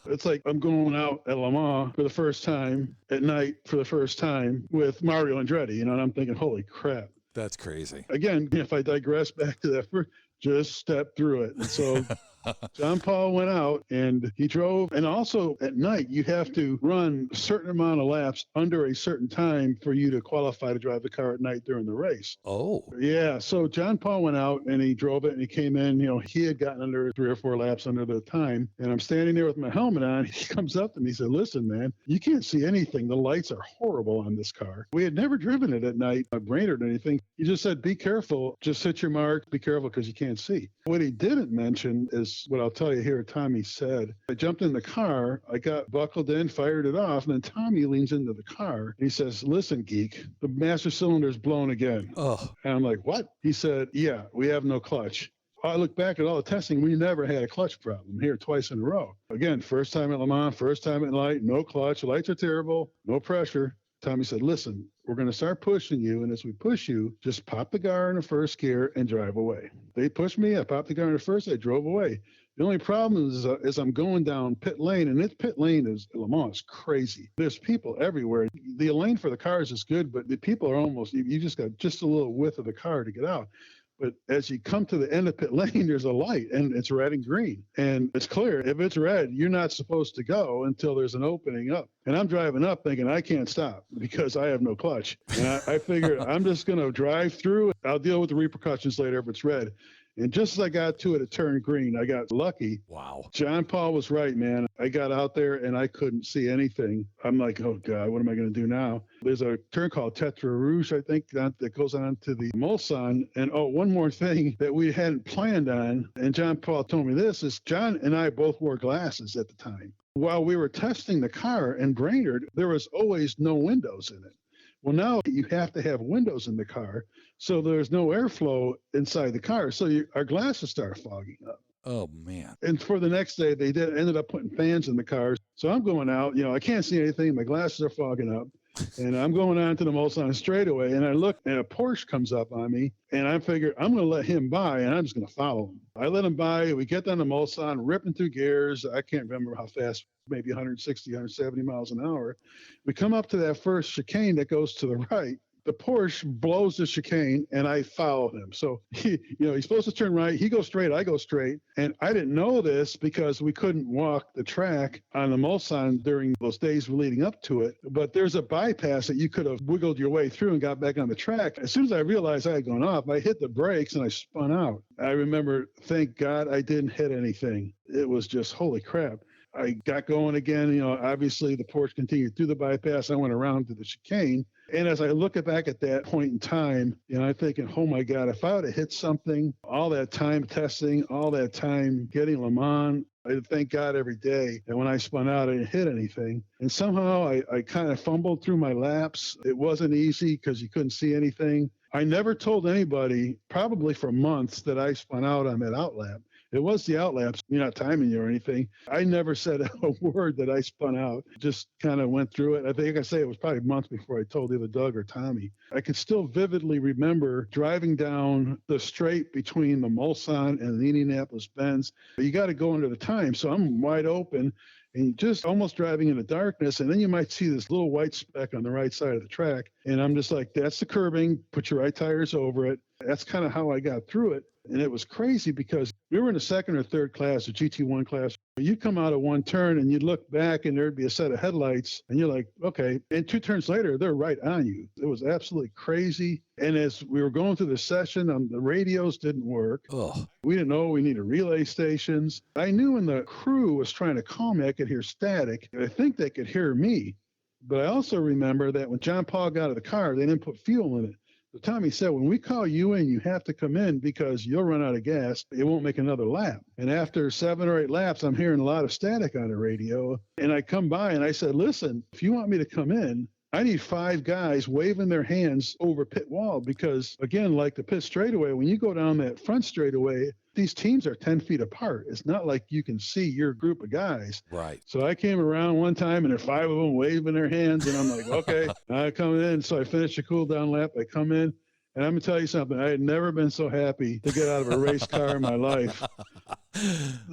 It's like I'm going out at Le Mans for the first time at night for the first time with Mario Andretti, and I'm thinking, holy crap.
That's crazy.
Again, if I digress back to that first, just step through it. And so John Paul went out and he drove. And also at night, you have to run a certain amount of laps under a certain time for you to qualify to drive the car at night during the race.
Oh.
Yeah. So John Paul went out and he drove it and he came in, he had gotten under 3 or 4 laps under the time. And I'm standing there with my helmet on. He comes up to me and said, listen, man, you can't see anything. The lights are horrible on this car. We had never driven it at night, Brainerd or anything. He just said, be careful. Just hit your mark. Be careful because you can't see. What he didn't mention is what I'll tell you here. Tommy said, I jumped in the car. I got buckled in, fired it off. And then Tommy leans into the car. He says, listen, geek, the master cylinder's blown again.
Oh.
And I'm like, what? He said, yeah, we have no clutch. I look back at all the testing. We never had a clutch problem here twice in a row. Again, first time at Le Mans, first time at light, no clutch. The lights are terrible, no pressure. Tommy said, listen, we're going to start pushing you. And as we push you, just pop the car in the first gear and drive away. They pushed me. I popped the car in the first. I drove away. The only problem is I'm going down pit lane, and this pit lane is Le Mans is crazy. There's people everywhere. The lane for the cars is good, but the people are almost, you just got just a little width of the car to get out. But as you come to the end of pit lane, there's a light, and it's red and green. And it's clear, if it's red, you're not supposed to go until there's an opening up. And I'm driving up thinking I can't stop because I have no clutch. And I figured I'm just going to drive through. I'll deal with the repercussions later if it's red. And just as I got to it, it turned green. I got lucky.
Wow.
John Paul was right, man. I got out there and I couldn't see anything. I'm like, oh, God, what am I going to do now? There's a turn called Tetra Rouge, I think, that goes on to the Mulsanne. And, one more thing that we hadn't planned on, and John Paul told me this, is John and I both wore glasses at the time. While we were testing the car in Brainerd, there was always no windows in it. Well, now you have to have windows in the car, so there's no airflow inside the car. So our glasses start fogging up.
Oh, man.
And for the next day, they ended up putting fans in the cars. So I'm going out, I can't see anything. My glasses are fogging up. And I'm going on to the Mulsanne straightaway, and I look, and a Porsche comes up on me, and I figure I'm going to let him by, and I'm just going to follow him. I let him by. We get down to Mulsanne, ripping through gears. I can't remember how fast, maybe 160, 170 miles an hour. We come up to that first chicane that goes to the right. The Porsche blows the chicane, and I follow him. So he's supposed to turn right. He goes straight. I go straight. And I didn't know this because we couldn't walk the track on the Mulsanne during those days leading up to it. But there's a bypass that you could have wiggled your way through and got back on the track. As soon as I realized I had gone off, I hit the brakes and I spun out. I remember, thank God I didn't hit anything. It was just, holy crap. I got going again. Obviously the Porsche continued through the bypass. I went around to the chicane. And as I look back at that point in time, I'm thinking, oh my God, if I would have hit something, all that time testing, all that time getting Le Mans, I thank God every day that when I spun out, I didn't hit anything. And somehow I kind of fumbled through my laps. It wasn't easy because you couldn't see anything. I never told anybody, probably for months, that I spun out on that outlap. It was the outlaps. You're not timing you or anything. I never said a word that I spun out. Just kind of went through it. I think I say it was probably months before I told either Doug or Tommy. I can still vividly remember driving down the straight between the Mulsanne and the Indianapolis Benz. You got to go under the time. So I'm wide open and just almost driving in the darkness. And then you might see this little white speck on the right side of the track. And I'm just like, that's the curbing. Put your right tires over it. That's kind of how I got through it. And it was crazy because we were in the second or third class, the GT1 class. You come out of one turn and you look back and there'd be a set of headlights and you're like, okay. And 2 turns later, they're right on you. It was absolutely crazy. And as we were going through the session, the radios didn't work.
Ugh.
We didn't know we needed relay stations. I knew when the crew was trying to call me, I could hear static. I think they could hear me. But I also remember that when John Paul got out of the car, they didn't put fuel in it. So Tommy said, when we call you in, you have to come in because you'll run out of gas. It won't make another lap. And after 7 or 8 laps, I'm hearing a lot of static on the radio. And I come by and I said, listen, if you want me to come in, I need 5 guys waving their hands over pit wall because, again, like the pit straightaway, when you go down that front straightaway, these teams are 10 feet apart. It's not like you can see your group of guys.
Right.
So I came around one time and there are 5 of them waving their hands. And I'm like, okay, I come in. So I finished the cool down lap. I come in. And I'm going to tell you something. I had never been so happy to get out of a race car in my life.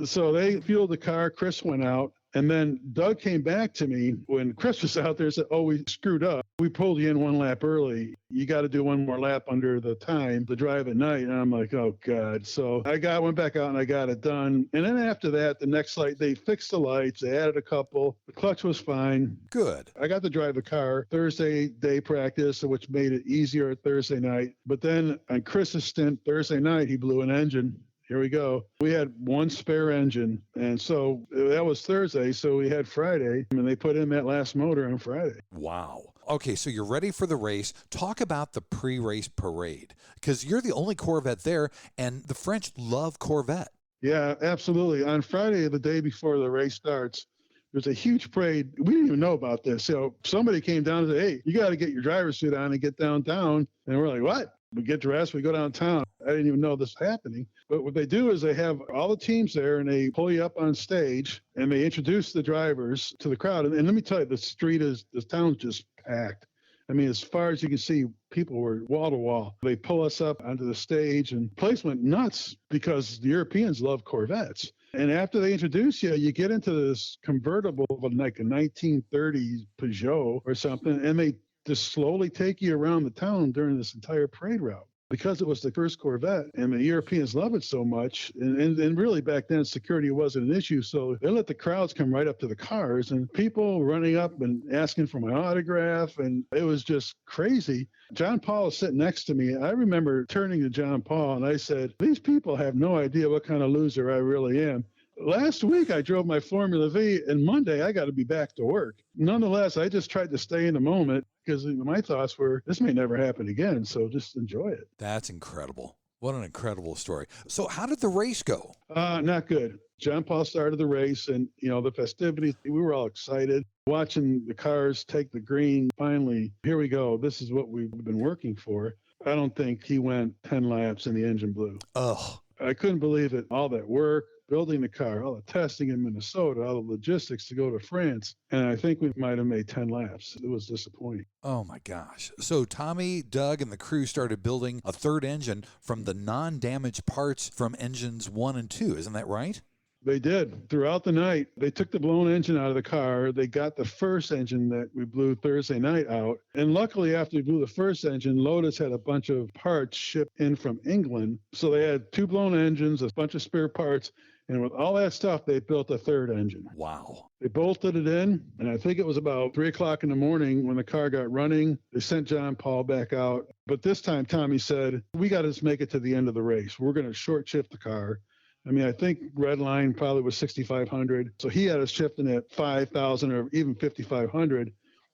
So they fueled the car. Chris went out. And then Doug came back to me when Chris was out there and said, oh, we screwed up. We pulled you in 1 lap early. You got to do 1 more lap under the time to drive at night. And I'm like, oh, God. So I went back out and I got it done. And then after that, the next light, they fixed the lights. They added a couple. The clutch was fine.
Good.
I got to drive the car Thursday day practice, which made it easier Thursday night. But then on Chris's stint Thursday night, he blew an engine. Here we go. We had 1 spare engine. And so that was Thursday. So we had Friday and they put in that last motor on Friday.
Wow. Okay, so you're ready for the race. Talk about the pre-race parade because you're the only Corvette there and the French love Corvette.
Yeah, absolutely. On Friday, the day before the race starts, there's a huge parade. We didn't even know about this. So somebody came down and said, hey, you got to get your driver's suit on and get downtown. And we're like, what? We get dressed, we go downtown. I didn't even know this was happening. But what they do is they have all the teams there and they pull you up on stage and they introduce the drivers to the crowd. And let me tell you, the town's just packed. I mean, as far as you can see, people were wall to wall. They pull us up onto the stage and the place went nuts because the Europeans love Corvettes. And after they introduce you, you get into this convertible, like a 1930s Peugeot or something, and they just slowly take you around the town during this entire parade route. Because it was the first Corvette and the Europeans love it so much. And really back then, security wasn't an issue. So they let the crowds come right up to the cars and people running up and asking for my autograph. And it was just crazy. John Paul was sitting next to me. I remember turning to John Paul and I said, these people have no idea what kind of loser I really am. Last week, I drove my Formula V, and Monday, I got to be back to work. Nonetheless, I just tried to stay in the moment because my thoughts were, this may never happen again, so just enjoy it.
That's incredible. What an incredible story. So how did the race go?
Not good. John Paul started the race, and, the festivities, we were all excited. Watching the cars take the green, finally, here we go. This is what we've been working for. I don't think he went 10 laps and the engine blew.
Oh,
I couldn't believe it. All that work. Building the car, all the testing in Minnesota, all the logistics to go to France. And I think we might have made 10 laps. It was disappointing.
Oh, my gosh. So Tommy, Doug, and the crew started building a third engine from the non-damaged parts from engines 1 and 2. Isn't that right?
They did. Throughout the night, they took the blown engine out of the car. They got the first engine that we blew Thursday night out. And luckily, after we blew the first engine, Lotus had a bunch of parts shipped in from England. So they had 2 blown engines, a bunch of spare parts. And with all that stuff, they built a third engine.
Wow.
They bolted it in, and I think it was about 3 o'clock in the morning when the car got running. They sent John Paul back out. But this time, Tommy said, we got to just make it to the end of the race. We're going to short shift the car. I mean, I think red line probably was 6,500. So he had us shifting at 5,000 or even 5,500.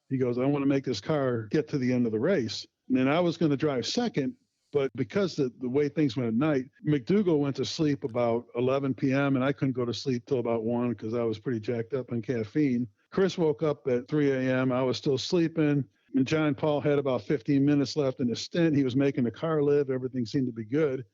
He goes, I want to make this car get to the end of the race. And then I was going to drive second. But because the way things went at night, McDougal went to sleep about 11 p.m. and I couldn't go to sleep till about 1 because I was pretty jacked up on caffeine. Chris woke up at 3 a.m. I was still sleeping. And John Paul had about 15 minutes left in his stint. He was making the car live. Everything seemed to be good.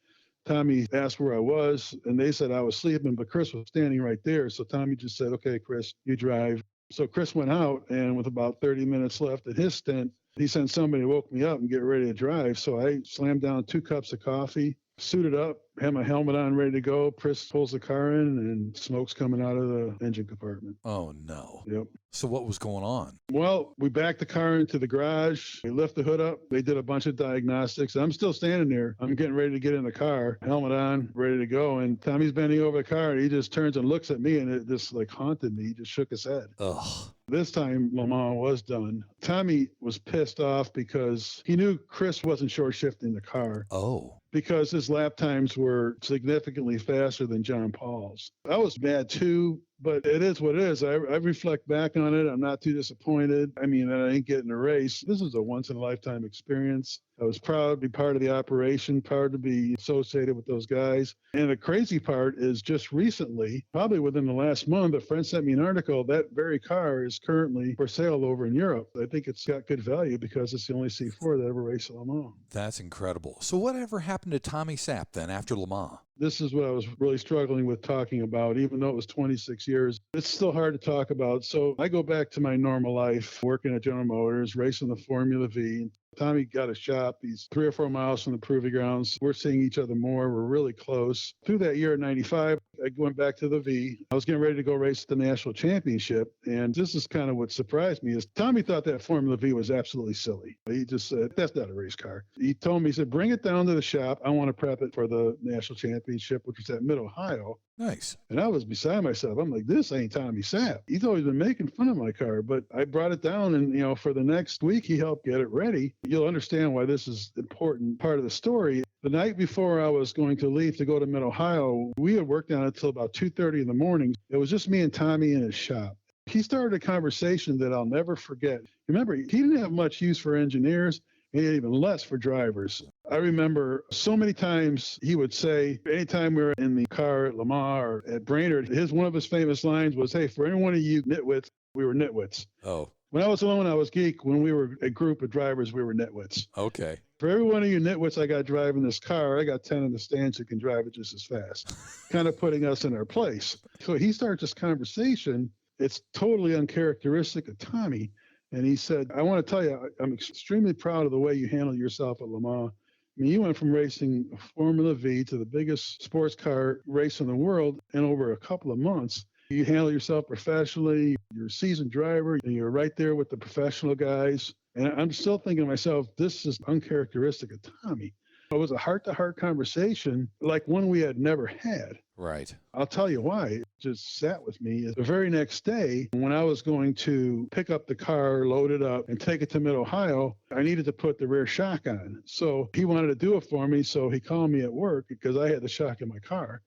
Tommy asked where I was, and they said I was sleeping, but Chris was standing right there. So Tommy just said, okay, Chris, you drive. So Chris went out, and with about 30 minutes left in his stint, he sent somebody to woke me up and get ready to drive. So I slammed down 2 cups of coffee, suited up, had my helmet on, ready to go. Chris pulls the car in, and smoke's coming out of the engine compartment.
Oh, no.
Yep.
So what was going on?
Well, we backed the car into the garage. We lift the hood up. They did a bunch of diagnostics. I'm still standing there. I'm getting ready to get in the car, helmet on, ready to go. And Tommy's bending over the car, and he just turns and looks at me, and it just like haunted me. He just shook his head.
Ugh.
This time, Le Mans was done. Tommy was pissed off because he knew Chris wasn't short shifting the car.
Oh.
Because his lap times were significantly faster than John Paul's. I was mad too, but it is what it is. I reflect back on it. I'm not too disappointed. I mean, I ain't getting a race. This is a once-in-a-lifetime experience. I was proud to be part of the operation, proud to be associated with those guys. And the crazy part is just recently, probably within the last month, a friend sent me an article. That very car is currently for sale over in Europe. I think it's got good value because it's the only C4 that ever raced Le Mans.
That's incredible. So whatever happened to Tommy Sapp then after Le Mans?
This is what I was really struggling with talking about, even though it was 26 years. It's still hard to talk about. So I go back to my normal life, working at General Motors, racing the Formula V. Tommy got a shop. He's 3 or 4 miles from the proving grounds. We're seeing each other more. We're really close. Through that year in 95, I went back to the V. I was getting ready to go race the national championship. And this is kind of what surprised me is Tommy thought that Formula V was absolutely silly. He just said, that's not a race car. He told me, he said, bring it down to the shop. I want to prep it for the national championship, which was at Mid-Ohio.
Nice.
And I was beside myself. I'm like, this ain't Tommy Sapp. He's always been making fun of my car, but I brought it down and, for the next week, he helped get it ready. You'll understand why this is an important part of the story. The night before I was going to leave to go to Mid-Ohio, we had worked on it until about 2:30 in the morning. It was just me and Tommy in his shop. He started a conversation that I'll never forget. Remember, he didn't have much use for engineers. And even less for drivers. I remember so many times he would say, anytime we were in the car at Le Mans or at Brainerd, one of his famous lines was, hey, for any one of you nitwits, we were nitwits.
Oh.
When I was alone, I was geek. When we were a group of drivers, we were nitwits.
Okay.
For every one of you nitwits I got driving this car, I got 10 in the stands who can drive it just as fast, kind of putting us in our place. So he starts this conversation. It's totally uncharacteristic of Tommy. And he said, I want to tell you, I'm extremely proud of the way you handled yourself at Le Mans. I mean, you went from racing Formula V to the biggest sports car race in the world in over a couple of months. You handle yourself professionally. You're a seasoned driver, and you're right there with the professional guys. And I'm still thinking to myself, this is uncharacteristic of Tommy. It was a heart-to-heart conversation like one we had never had.
Right.
I'll tell you why. It just sat with me. The very next day, when I was going to pick up the car, load it up, and take it to Mid-Ohio, I needed to put the rear shock on. So he wanted to do it for me, so he called me at work because I had the shock in my car.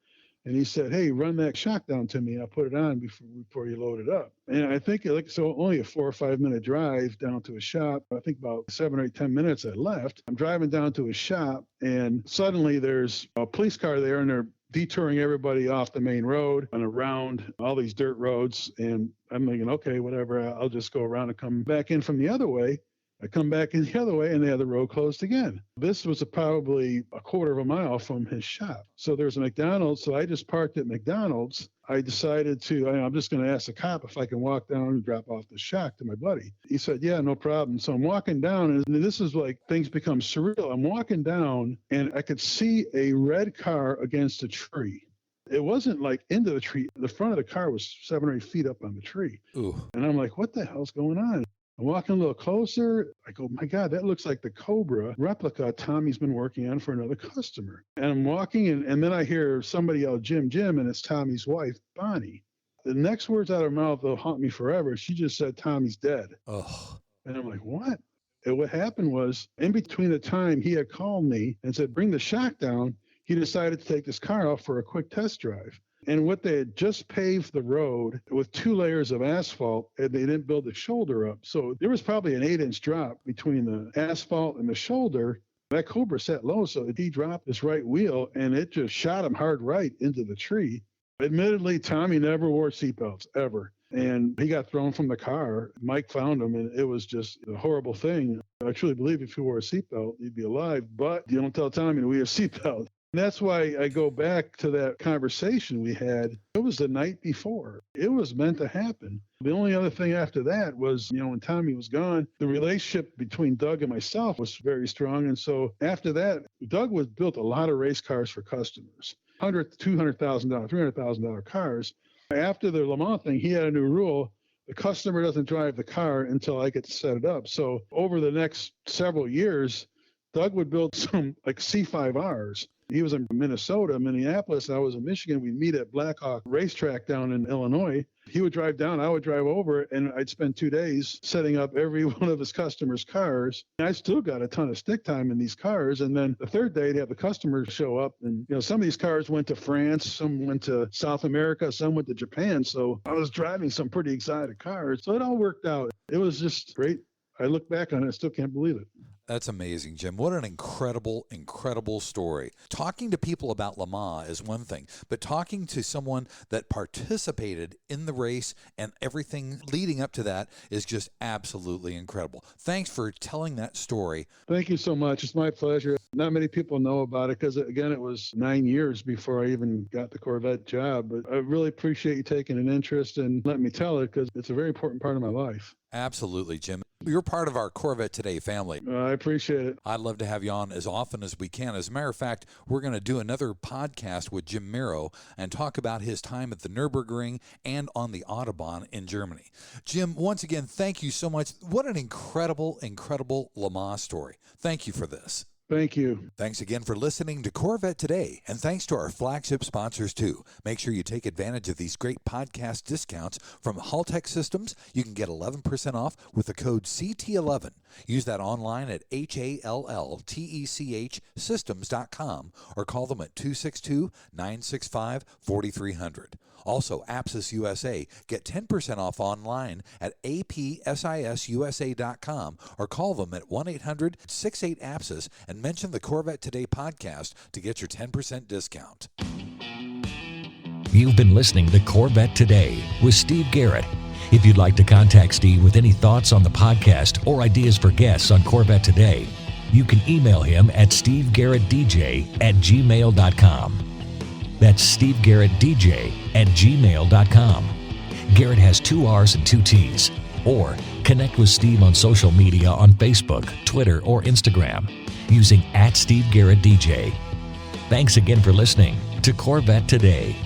And he said, hey, run that shock down to me. I'll put it on before you load it up. And I think only a 4 or 5 minute drive down to a shop. I think about 7 or 10 minutes I left. I'm driving down to a shop, and suddenly there's a police car there, and they're detouring everybody off the main road and around all these dirt roads. And I'm thinking, okay, whatever, I'll just go around and come back in from the other way. I come back in the other way, and they had the road closed again. This was probably a quarter of a mile from his shop. So there's a McDonald's, so I just parked at McDonald's. I decided I'm just going to ask the cop if I can walk down and drop off the shock to my buddy. He said, yeah, no problem. So I'm walking down, and this is like things become surreal. I'm walking down, and I could see a red car against a tree. It wasn't like into the tree. The front of the car was 7 or 8 feet up on the tree.
Ooh.
And I'm like, what the hell's going on? I'm walking a little closer. I go, my God, that looks like the Cobra replica Tommy's been working on for another customer. And I'm walking, and then I hear somebody yell, Jim, Jim, and it's Tommy's wife, Bonnie. The next words out of her mouth, they'll haunt me forever. She just said, Tommy's dead.
Oh.
And I'm like, what? And what happened was, in between the time he had called me and said, bring the shock down, he decided to take this car out for a quick test drive. And what they had just paved the road with 2 layers of asphalt, and they didn't build the shoulder up. So there was probably an 8-inch drop between the asphalt and the shoulder. That Cobra sat low, so he dropped his right wheel, and it just shot him hard right into the tree. Admittedly, Tommy never wore seatbelts, ever. And he got thrown from the car. Mike found him, and it was just a horrible thing. I truly believe if he wore a seatbelt, he'd be alive. But you don't tell Tommy to wear a seatbelt. That's why I go back to that conversation we had. It was the night before. It was meant to happen. The only other thing after that was, when Tommy was gone, the relationship between Doug and myself was very strong. And so after that, Doug built a lot of race cars for customers, $100,000, $200,000, $300,000 cars. After the Le Mans thing, he had a new rule. The customer doesn't drive the car until I get to set it up. So over the next several years, Doug would build some like C5Rs. He was in Minnesota, Minneapolis. I was in Michigan. We'd meet at Blackhawk Racetrack down in Illinois. He would drive down, I would drive over, and I'd spend 2 days setting up every one of his customers' cars. And I still got a ton of stick time in these cars. And then the third day, they'd have the customers show up. And, some of these cars went to France, some went to South America, some went to Japan. So I was driving some pretty exotic cars. So it all worked out. It was just great. I look back on it, I still can't believe it.
That's amazing, Jim. What an incredible, incredible story. Talking to people about Le Mans is one thing, but talking to someone that participated in the race and everything leading up to that is just absolutely incredible. Thanks for telling that story.
Thank you so much. It's my pleasure. Not many people know about it because, again, it was 9 years before I even got the Corvette job. But I really appreciate you taking an interest and letting me tell it because it's a very important part of my life.
Absolutely, Jim. You're part of our Corvette Today family.
I appreciate it.
I'd love to have you on as often as we can. As a matter of fact, we're going to do another podcast with Jim Mero and talk about his time at the Nürburgring and on the Autobahn in Germany. Jim, once again, thank you so much. What an incredible, incredible Le Mans story. Thank you for this.
Thank you.
Thanks again for listening to Corvette Today, and thanks to our flagship sponsors, too. Make sure you take advantage of these great podcast discounts from Haltech Systems. You can get 11% off with the code CT11. Use that online at HALLTECH systems.com or call them at 262-965-4300. Also, Apsis USA. Get 10% off online at APSISUSA.com or call them at 1-800-68-APSIS and mention the Corvette Today podcast to get your 10% discount.
You've been listening to Corvette Today with Steve Garrett. If you'd like to contact Steve with any thoughts on the podcast or ideas for guests on Corvette Today, you can email him at stevegarrettdj@gmail.com. That's stevegarrettdj@gmail.com. Garrett has 2 R's and 2 T's. Or connect with Steve on social media on Facebook, Twitter, or Instagram using @SteveGarrettDJ. Thanks again for listening to Corvette Today.